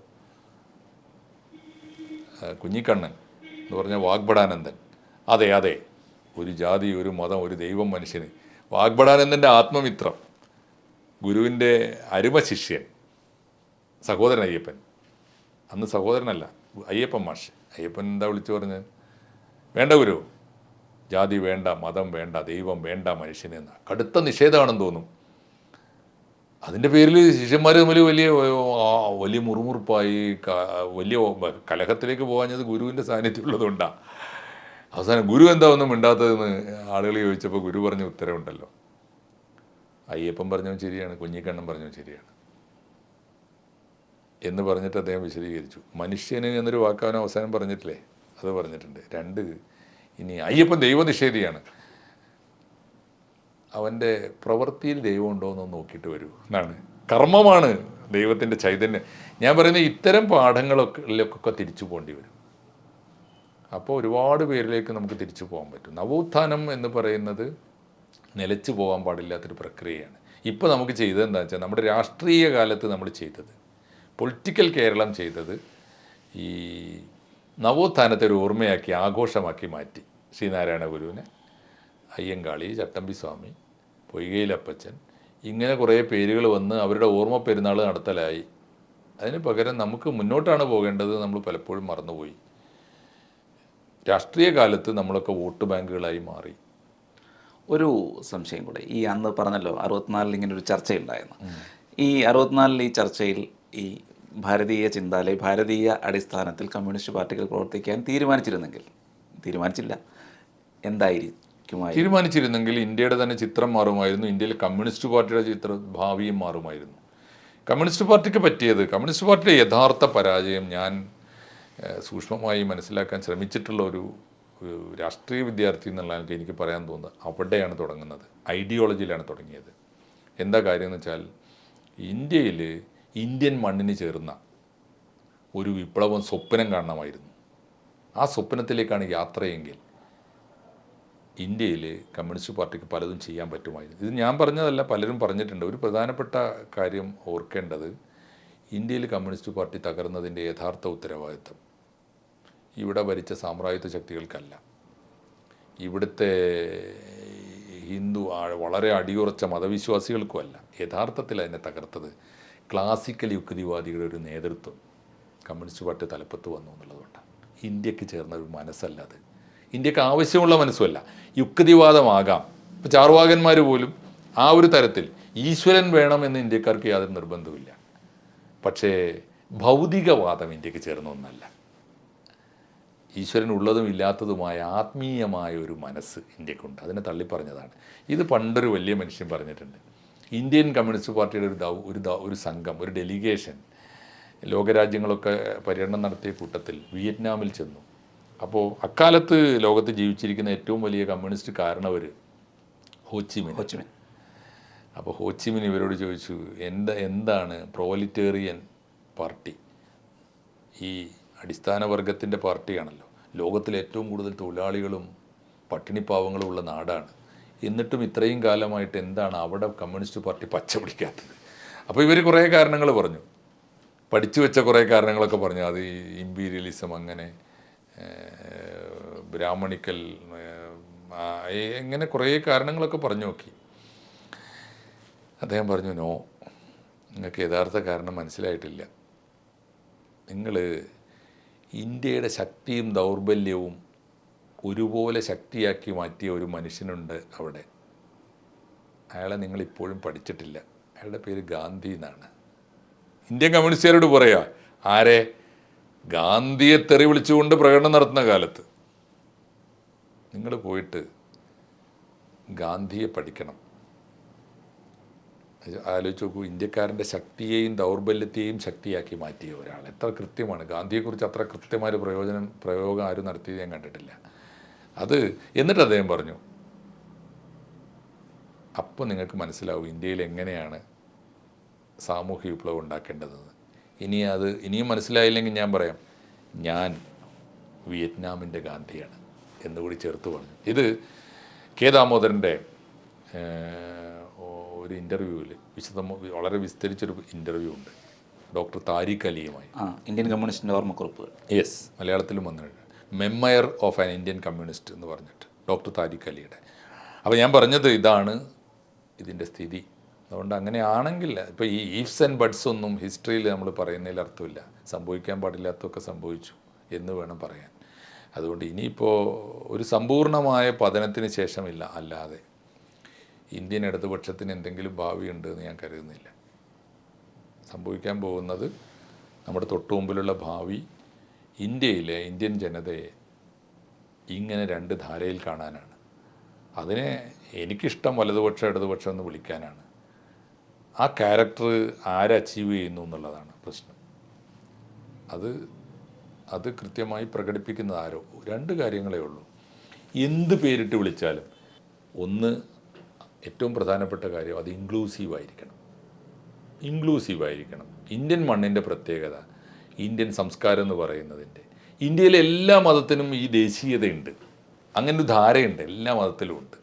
കുഞ്ഞിക്കണ്ണൻ എന്ന് പറഞ്ഞ വാഗ്ഭടാനന്ദൻ. അതെ ഒരു ജാതി, ഒരു മതം, ഒരു ദൈവം മനുഷ്യന്. വാഗ്ഭടാനന്ദൻ്റെ ആത്മമിത്രം, ഗുരുവിൻ്റെ അരുമ ശിഷ്യൻ, സഹോദരൻ അയ്യപ്പൻ. അന്ന് സഹോദരനല്ല, അയ്യപ്പൻ മാഷ്. അയ്യപ്പൻ എന്താ വിളിച്ചു പറഞ്ഞത്? വേണ്ട ഗുരു, ജാതി വേണ്ട, മതം വേണ്ട, ദൈവം വേണ്ട മനുഷ്യന് എന്ന കടുത്ത നിഷേധമാണെന്ന് തോന്നും. അതിൻ്റെ പേരിൽ ശിഷ്യന്മാർ തമ്മിൽ വലിയ മുറുമുറുപ്പായി, വലിയ കലഹത്തിലേക്ക് പോകാഞ്ഞത് ഗുരുവിൻ്റെ സാന്നിധ്യമുള്ളതുകൊണ്ടാണ്. അവസാനം ഗുരു എന്താ ഒന്നും മിണ്ടാത്തതെന്ന് ആളുകൾ ചോദിച്ചപ്പോൾ ഗുരു പറഞ്ഞ ഉത്തരവുണ്ടല്ലോ. അയ്യപ്പൻ പറഞ്ഞതും ശരിയാണ്, കുഞ്ഞിക്കണ്ണൻ പറഞ്ഞതും ശരിയാണ് എന്ന് പറഞ്ഞിട്ട് അദ്ദേഹം വിശദീകരിച്ചു. മനുഷ്യന് എന്നൊരു വാക്കാവൻ അവസാനം പറഞ്ഞിട്ടില്ലേ, അത് പറഞ്ഞിട്ടുണ്ട്. 2, ഇനി അയ്യപ്പൻ ദൈവനിഷേധിയാണ്. അവൻ്റെ പ്രവൃത്തിയിൽ ദൈവമുണ്ടോ എന്ന് നോക്കിയിട്ട് വരൂ എന്നാണ്. കർമ്മമാണ് ദൈവത്തിൻ്റെ ചൈതന്യം. ഞാൻ പറയുന്നത് ഇത്തരം പാഠങ്ങളൊക്കെ തിരിച്ചു പോകേണ്ടി വരും. അപ്പോൾ ഒരുപാട് പേരിലേക്ക് നമുക്ക് തിരിച്ചു പോകാൻ പറ്റും. നവോത്ഥാനം എന്ന് പറയുന്നത് നിലച്ചു പോകാൻ പാടില്ലാത്തൊരു പ്രക്രിയയാണ്. ഇപ്പോൾ നമുക്ക് ചെയ്തത് എന്താ വെച്ചാൽ നമ്മുടെ രാഷ്ട്രീയ കാലത്ത് നമ്മൾ ചെയ്തത്, പൊളിറ്റിക്കൽ കേരളം ചെയ്തത് ഈ നവോത്ഥാനത്തെ ഒരു ഓർമ്മയാക്കി ആഘോഷമാക്കി മാറ്റി. ശ്രീനാരായണ ഗുരുവിനെ, അയ്യങ്കാളി, ചട്ടമ്പി സ്വാമി, പൊയ്കയിലപ്പച്ചൻ, ഇങ്ങനെ കുറേ പേരുകൾ വന്ന് അവരുടെ ഓർമ്മ പെരുന്നാൾ നടത്തലായി. അതിന് പകരം നമുക്ക് മുന്നോട്ടാണ് പോകേണ്ടത്. നമ്മൾ പലപ്പോഴും മറന്നുപോയി. രാഷ്ട്രീയ കാലത്ത് നമ്മളൊക്കെ വോട്ട് ബാങ്കുകളായി മാറി. ഒരു സംശയം കൂടെ, ഈ അന്ന് പറഞ്ഞല്ലോ 64 ഇങ്ങനെ ഒരു ചർച്ചയുണ്ടായിരുന്നു. ഈ 64 ഈ ചർച്ചയിൽ ഈ ഭാരതീയ ചിന്താലയ, ഭാരതീയ അടിസ്ഥാനത്തിൽ കമ്മ്യൂണിസ്റ്റ് പാർട്ടികൾ പ്രവർത്തിക്കാൻ തീരുമാനിച്ചില്ല, എന്തായിരിക്കുമായി? തീരുമാനിച്ചിരുന്നെങ്കിൽ ഇന്ത്യയുടെ തന്നെ ചിത്രം മാറുമായിരുന്നു. ഇന്ത്യയിൽ കമ്മ്യൂണിസ്റ്റ് പാർട്ടിയുടെ ഭാവിയും മാറുമായിരുന്നു. കമ്മ്യൂണിസ്റ്റ് പാർട്ടിക്ക് പറ്റിയത്, കമ്മ്യൂണിസ്റ്റ് പാർട്ടിയുടെ യഥാർത്ഥ പരാജയം ഞാൻ സൂക്ഷ്മമായി മനസ്സിലാക്കാൻ ശ്രമിച്ചിട്ടുള്ള ഒരു രാഷ്ട്രീയ വിദ്യാർത്ഥി എന്നുള്ള എനിക്ക് പറയാൻ തോന്നുന്നത് അവിടെയാണ് തുടങ്ങുന്നത്. ഐഡിയോളജിയിലാണ് തുടങ്ങിയത്. എന്താ കാര്യം എന്ന് വെച്ചാൽ ഇന്ത്യയിൽ ഇന്ത്യൻ മണ്ണിന് ചേർന്ന ഒരു വിപ്ലവം സ്വപ്നം കാണണമായിരുന്നു. ആ സ്വപ്നത്തിലേക്കാണ് യാത്രയെങ്കിൽ ഇന്ത്യയിൽ കമ്മ്യൂണിസ്റ്റ് പാർട്ടിക്ക് പലതും ചെയ്യാൻ പറ്റുമായിരുന്നു. ഇത് ഞാൻ പറഞ്ഞതല്ല, പലരും പറഞ്ഞിട്ടുണ്ട്. ഒരു പ്രധാനപ്പെട്ട കാര്യം ഓർക്കേണ്ടത്, ഇന്ത്യയിൽ കമ്മ്യൂണിസ്റ്റ് പാർട്ടി തകർന്നതിൻ്റെ യഥാർത്ഥ ഉത്തരവാദിത്വം ഇവിടെ ഭരിച്ച സാമ്രാജ്യത്വ ശക്തികൾക്കല്ല, ഇവിടുത്തെ ഹിന്ദു വളരെ അടിയുറച്ച മതവിശ്വാസികൾക്കുമല്ല. യഥാർത്ഥത്തിൽ അതിനെ തകർത്തത് ക്ലാസിക്കൽ യുക്തിവാദികളുടെ ഒരു നേതൃത്വം കമ്മ്യൂണിസ്റ്റ് പാർട്ടി തലപ്പത്ത് വന്നു എന്നുള്ളതുകൊണ്ടാണ്. ഇന്ത്യക്ക് ചേർന്ന ഒരു മനസ്സല്ല അത്. ഇന്ത്യക്ക് ആവശ്യമുള്ള മനസ്സുമല്ല. യുക്തിവാദമാകാം. ഇപ്പോൾ ചാർവാകന്മാർ പോലും ആ ഒരു തരത്തിൽ ഈശ്വരൻ വേണമെന്ന് ഇന്ത്യക്കാർക്ക് യാതൊരു നിർബന്ധവുമില്ല. പക്ഷേ ഭൗതികവാദം ഇന്ത്യക്ക് ചേർന്ന ഒന്നല്ല. ഈശ്വരൻ ഉള്ളതും ഇല്ലാത്തതുമായ ആത്മീയമായ ഒരു മനസ്സ് ഇന്ത്യക്കുണ്ട്. അതിനെ തള്ളിപ്പറഞ്ഞതാണ്. ഇത് പണ്ടൊരു വലിയ മനുഷ്യൻ പറഞ്ഞിട്ടുണ്ട്. ഇന്ത്യൻ കമ്മ്യൂണിസ്റ്റ് പാർട്ടിയുടെ ഒരു സംഘം, ഒരു ഡെലിഗേഷൻ ലോകരാജ്യങ്ങളൊക്കെ പര്യടനം നടത്തിയ കൂട്ടത്തിൽ വിയറ്റ്നാമിൽ ചെന്നു. അപ്പോൾ അക്കാലത്ത് ലോകത്ത് ജീവിച്ചിരിക്കുന്ന ഏറ്റവും വലിയ കമ്മ്യൂണിസ്റ്റ് കാരണവർ ഹോച്ചിമിൻ. അപ്പോൾ ഹോച്ചിമിൻ ഇവരോട് ചോദിച്ചു, എന്താണ് പ്രോലിറ്റേറിയൻ പാർട്ടി? ഈ അടിസ്ഥാന വർഗത്തിൻ്റെ പാർട്ടിയാണല്ലോ. ലോകത്തിലെ ഏറ്റവും കൂടുതൽ തൊഴിലാളികളും പട്ടിണിപ്പാവങ്ങളും ഉള്ള നാടാണ്. എന്നിട്ടും ഇത്രയും കാലമായിട്ട് എന്താണ് അവിടെ കമ്മ്യൂണിസ്റ്റ് പാർട്ടി പച്ച പിടിക്കാത്തത്? അപ്പോൾ ഇവർ കുറേ കാരണങ്ങൾ പറഞ്ഞു, പഠിച്ചു വെച്ച കുറേ കാരണങ്ങളൊക്കെ പറഞ്ഞു. അത് ഇമ്പീരിയലിസം, അങ്ങനെ ബ്രാഹ്മണിക്കൽ, എങ്ങനെ കുറേ കാരണങ്ങളൊക്കെ പറഞ്ഞു നോക്കി. അദ്ദേഹം പറഞ്ഞു, നോ, നിങ്ങൾക്ക് യഥാർത്ഥ കാരണം മനസ്സിലായിട്ടില്ല. നിങ്ങൾ ഇന്ത്യയുടെ ശക്തിയും ദൗർബല്യവും ഒരുപോലെ ശക്തിയാക്കി മാറ്റിയ ഒരു മനുഷ്യനുണ്ട് അവിടെ. അയാളെ നിങ്ങളിപ്പോഴും പഠിച്ചിട്ടില്ല. അയാളുടെ പേര് ഗാന്ധി എന്നാണ്. ഇന്ത്യൻ കമ്മ്യൂണിസ്റ്റുകാരോട് പറയാ, ആരെ? ഗാന്ധിയെ തെറി വിളിച്ചുകൊണ്ട് പ്രകടനം നടത്തുന്ന കാലത്ത് നിങ്ങൾ പോയിട്ട് ഗാന്ധിയെ പഠിക്കണം. ആലോചിച്ച് നോക്കൂ, ഇന്ത്യക്കാരൻ്റെ ശക്തിയെയും ദൗർബല്യത്തെയും ശക്തിയാക്കി മാറ്റിയ ഒരാൾ. എത്ര കൃത്യമാണ്. ഗാന്ധിയെക്കുറിച്ച് അത്ര കൃത്യമായ പ്രയോഗം ആരും നടത്തിയത് ഞാൻ കണ്ടിട്ടില്ല. എന്നിട്ട് അദ്ദേഹം പറഞ്ഞു, അപ്പോൾ നിങ്ങൾക്ക് മനസ്സിലാവും ഇന്ത്യയിൽ എങ്ങനെയാണ് സാമൂഹ്യ വിപ്ലവം ഉണ്ടാക്കേണ്ടതെന്ന്. ഇനിയും മനസ്സിലായില്ലെങ്കിൽ ഞാൻ പറയാം, ഞാൻ വിയറ്റ്നാമിൻ്റെ ഗാന്ധിയാണ് എന്നുകൂടി ചേർത്ത് പറഞ്ഞു. ഇത് കെ ദാമോദരൻ്റെ ഒരു ഇൻ്റർവ്യൂവിൽ വളരെ വിസ്തരിച്ചൊരു ഇൻ്റർവ്യൂ ഉണ്ട് ഡോക്ടർ താരിഖ് അലിയുമായി. ഇന്ത്യൻ കമ്മ്യൂണിസ്റ്റിൻ്റെ ഓർമ്മക്കുറിപ്പ്. യെസ്, മലയാളത്തിലും വന്നിട്ടുണ്ട്. Memoir of an Indian communist എന്ന് പറഞ്ഞിട്ട് ഡോക്ടർ താരിഖ് അലിയുടെ. അപ്പോൾ ഞാൻ പറഞ്ഞത് ഇതാണ് ഇതിൻ്റെ സ്ഥിതി. അതുകൊണ്ട് അങ്ങനെയാണെങ്കിൽ ഇപ്പോൾ ഈ ഈഫ്സ് ആൻഡ് ബഡ്സ് ഒന്നും ഹിസ്റ്ററിയിൽ നമ്മൾ പറയുന്നതിൽ അർത്ഥമില്ല. സംഭവിക്കാൻ പാടില്ലാത്തതൊക്കെ സംഭവിച്ചു എന്ന് വേണം പറയാൻ. അതുകൊണ്ട് ഇനിയിപ്പോൾ ഒരു സമ്പൂർണമായ പതനത്തിന് ശേഷമില്ല അല്ലാതെ ഇന്ത്യൻ ഇടതുപക്ഷത്തിന് എന്തെങ്കിലും ഭാവിയുണ്ട് എന്ന് ഞാൻ കരുതുന്നില്ല. സംഭവിക്കാൻ പോകുന്നത് നമ്മുടെ തൊട്ടു മുമ്പിലുള്ള ഭാവി ഇന്ത്യയിലെ ഇന്ത്യൻ ജനതയെ ഇങ്ങനെ രണ്ട് ധാരയിൽ കാണാനാണ്. അതിനെ എനിക്കിഷ്ടം വലതുപക്ഷം ഇടതുപക്ഷം എന്ന് വിളിക്കാനാണ്. ആ ക്യാരക്ടർ ആര് അച്ചീവ് ചെയ്യുന്നു എന്നുള്ളതാണ് പ്രശ്നം. അത് കൃത്യമായി പ്രകടിപ്പിക്കുന്നത് ആരോ. രണ്ട് കാര്യങ്ങളേ ഉള്ളൂ. എന്ത് പേരിട്ട് വിളിച്ചാലും ഒന്ന്, ഏറ്റവും പ്രധാനപ്പെട്ട കാര്യം, അത് ഇൻക്ലൂസീവായിരിക്കണം. ഇന്ത്യൻ മണ്ണിൻ്റെ പ്രത്യേകത, ഇന്ത്യൻ സംസ്കാരം എന്ന് പറയുന്നതിൻ്റെ, ഇന്ത്യയിലെ എല്ലാ മതത്തിനും ഈ ദേശീയതയുണ്ട്. അങ്ങനെ ഒരു ധാരയുണ്ട്, എല്ലാ മതത്തിലും ഉണ്ട്.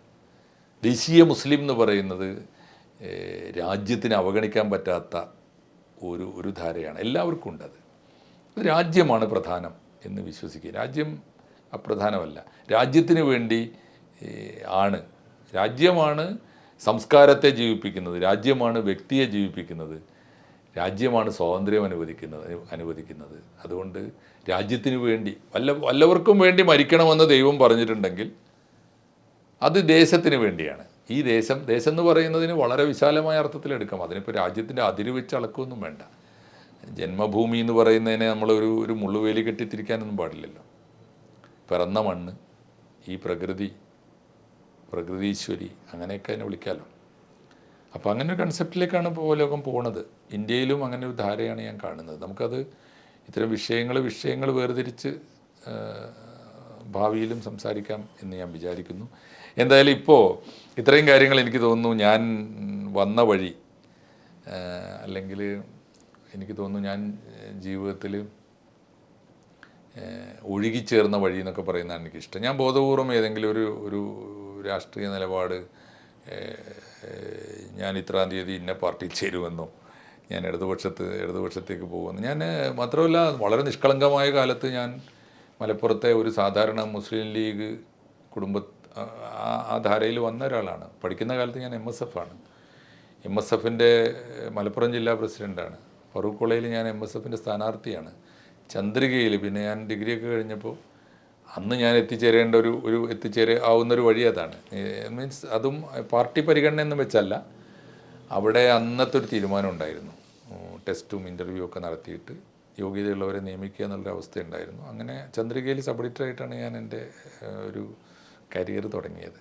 ദേശീയ മുസ്ലിം എന്ന് പറയുന്നത് രാജ്യത്തിന് അവഗണിക്കാൻ പറ്റാത്ത ഒരു ധാരയാണ്. എല്ലാവർക്കും ഉണ്ട്. അത് രാജ്യമാണ് പ്രധാനം എന്ന് വിശ്വസിക്കുക. രാജ്യം അപ്രധാനമല്ല. രാജ്യത്തിന് വേണ്ടി രാജ്യമാണ് സംസ്കാരത്തെ ജീവിപ്പിക്കുന്നത്, രാജ്യമാണ് വ്യക്തിയെ ജീവിപ്പിക്കുന്നത്, രാജ്യമാണ് സ്വാതന്ത്ര്യം അനുവദിക്കുന്നത്. അതുകൊണ്ട് രാജ്യത്തിന് വേണ്ടി വല്ലവർക്കും വേണ്ടി മരിക്കണമെന്ന് ദൈവം പറഞ്ഞിട്ടുണ്ടെങ്കിൽ അത് ദേശത്തിന് വേണ്ടിയാണ്. ഈ ദേശം എന്ന് പറയുന്നതിന് വളരെ വിശാലമായ അർത്ഥത്തിലെടുക്കാം. അതിനിപ്പോൾ രാജ്യത്തിൻ്റെ അതിര് വെച്ച് അളക്കൊന്നും വേണ്ട. ജന്മഭൂമി എന്ന് പറയുന്നതിനെ നമ്മൾ ഒരു മുള്ളുവേലി കെട്ടിത്തിരിക്കാനൊന്നും പാടില്ലല്ലോ. പിറന്ന മണ്ണ്, ഈ പ്രകൃതീശ്വരി, അങ്ങനെയൊക്കെ അതിനെ വിളിക്കാമല്ലോ. അപ്പോൾ അങ്ങനെ ഒരു കൺസെപ്റ്റിലേക്കാണ് ഇപ്പോൾ ലോകം പോണത്. ഇന്ത്യയിലും അങ്ങനെ ഒരു ധാരയാണ് ഞാൻ കാണുന്നത്. നമുക്കത് ഇത്തരം വിഷയങ്ങൾ വേർതിരിച്ച് ഭാവിയിലും സംസാരിക്കാം എന്ന് ഞാൻ വിചാരിക്കുന്നു. എന്തായാലും ഇപ്പോൾ ഇത്രയും കാര്യങ്ങൾ എനിക്ക് തോന്നുന്നു ഞാൻ വന്ന വഴി, അല്ലെങ്കിൽ എനിക്ക് തോന്നുന്നു ഞാൻ ജീവിതത്തിൽ ഒഴുകിച്ചേർന്ന വഴി എന്നൊക്കെ പറയുന്നതാണ് എനിക്കിഷ്ടം. ഞാൻ ബോധപൂർവം ഏതെങ്കിലും ഒരു രാഷ്ട്രീയ നിലപാട്, ഞാൻ ഇത്രാം തീയതി ഇന്ന പാർട്ടിയിൽ ചേരുമെന്നോ, ഞാൻ ഇടതുപക്ഷത്തേക്ക് പോകുമെന്ന്, ഞാൻ മാത്രമല്ല വളരെ നിഷ്കളങ്കമായ കാലത്ത് ഞാൻ മലപ്പുറത്തെ ഒരു സാധാരണ മുസ്ലിം ലീഗ് ആ ധാരയിൽ വന്ന ഒരാളാണ്. പഠിക്കുന്ന കാലത്ത് ഞാൻ MSF ആണ്. MSFൻ്റെ മലപ്പുറം ജില്ലാ പ്രസിഡൻ്റാണ്. ഫറൂഖ് കോളേജിൽ ഞാൻ MSFൻ്റെ സ്ഥാനാർത്ഥിയാണ്. ചന്ദ്രികയിൽ പിന്നെ ഞാൻ ഡിഗ്രിയൊക്കെ കഴിഞ്ഞപ്പോൾ അന്ന് ഞാൻ എത്തിച്ചേരേണ്ട ഒരു ആവുന്നൊരു വഴി അതാണ്. മീൻസ് അതും പാർട്ടി പരിഗണന എന്ന് വെച്ചല്ല, അവിടെ അന്നത്തെ ഒരു തീരുമാനം ഉണ്ടായിരുന്നു. ടെസ്റ്റും ഇൻ്റർവ്യൂ ഒക്കെ നടത്തിയിട്ട് യോഗ്യതയുള്ളവരെ നിയമിക്കുക എന്നുള്ളൊരു അവസ്ഥ ഉണ്ടായിരുന്നു. അങ്ങനെ ചന്ദ്രികയിൽ സബ് എഡിറ്ററായിട്ടാണ് ഞാൻ എൻ്റെ ഒരു കരിയർ തുടങ്ങിയത്.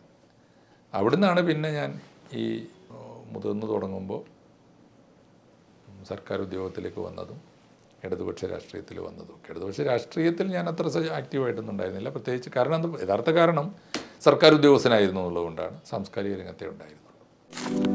അവിടുന്നാണ് പിന്നെ ഞാൻ ഈ മുതിർന്നു തുടങ്ങുമ്പോൾ സർക്കാർ ഉദ്യോഗത്തിലേക്ക് വന്നതും ഇടതുപക്ഷ രാഷ്ട്രീയത്തിൽ വന്നതും. ഇടതുപക്ഷ രാഷ്ട്രീയത്തിൽ ഞാൻ അത്ര ആക്റ്റീവായിട്ടൊന്നും ഉണ്ടായിരുന്നില്ല, പ്രത്യേകിച്ച് കാരണം യഥാർത്ഥ കാരണം സർക്കാർ ഉദ്യോഗസ്ഥനായിരുന്നു എന്നുള്ളതുകൊണ്ടാണ്. സാംസ്കാരിക രംഗത്തെ ഉണ്ടായിരുന്നുള്ളൂ.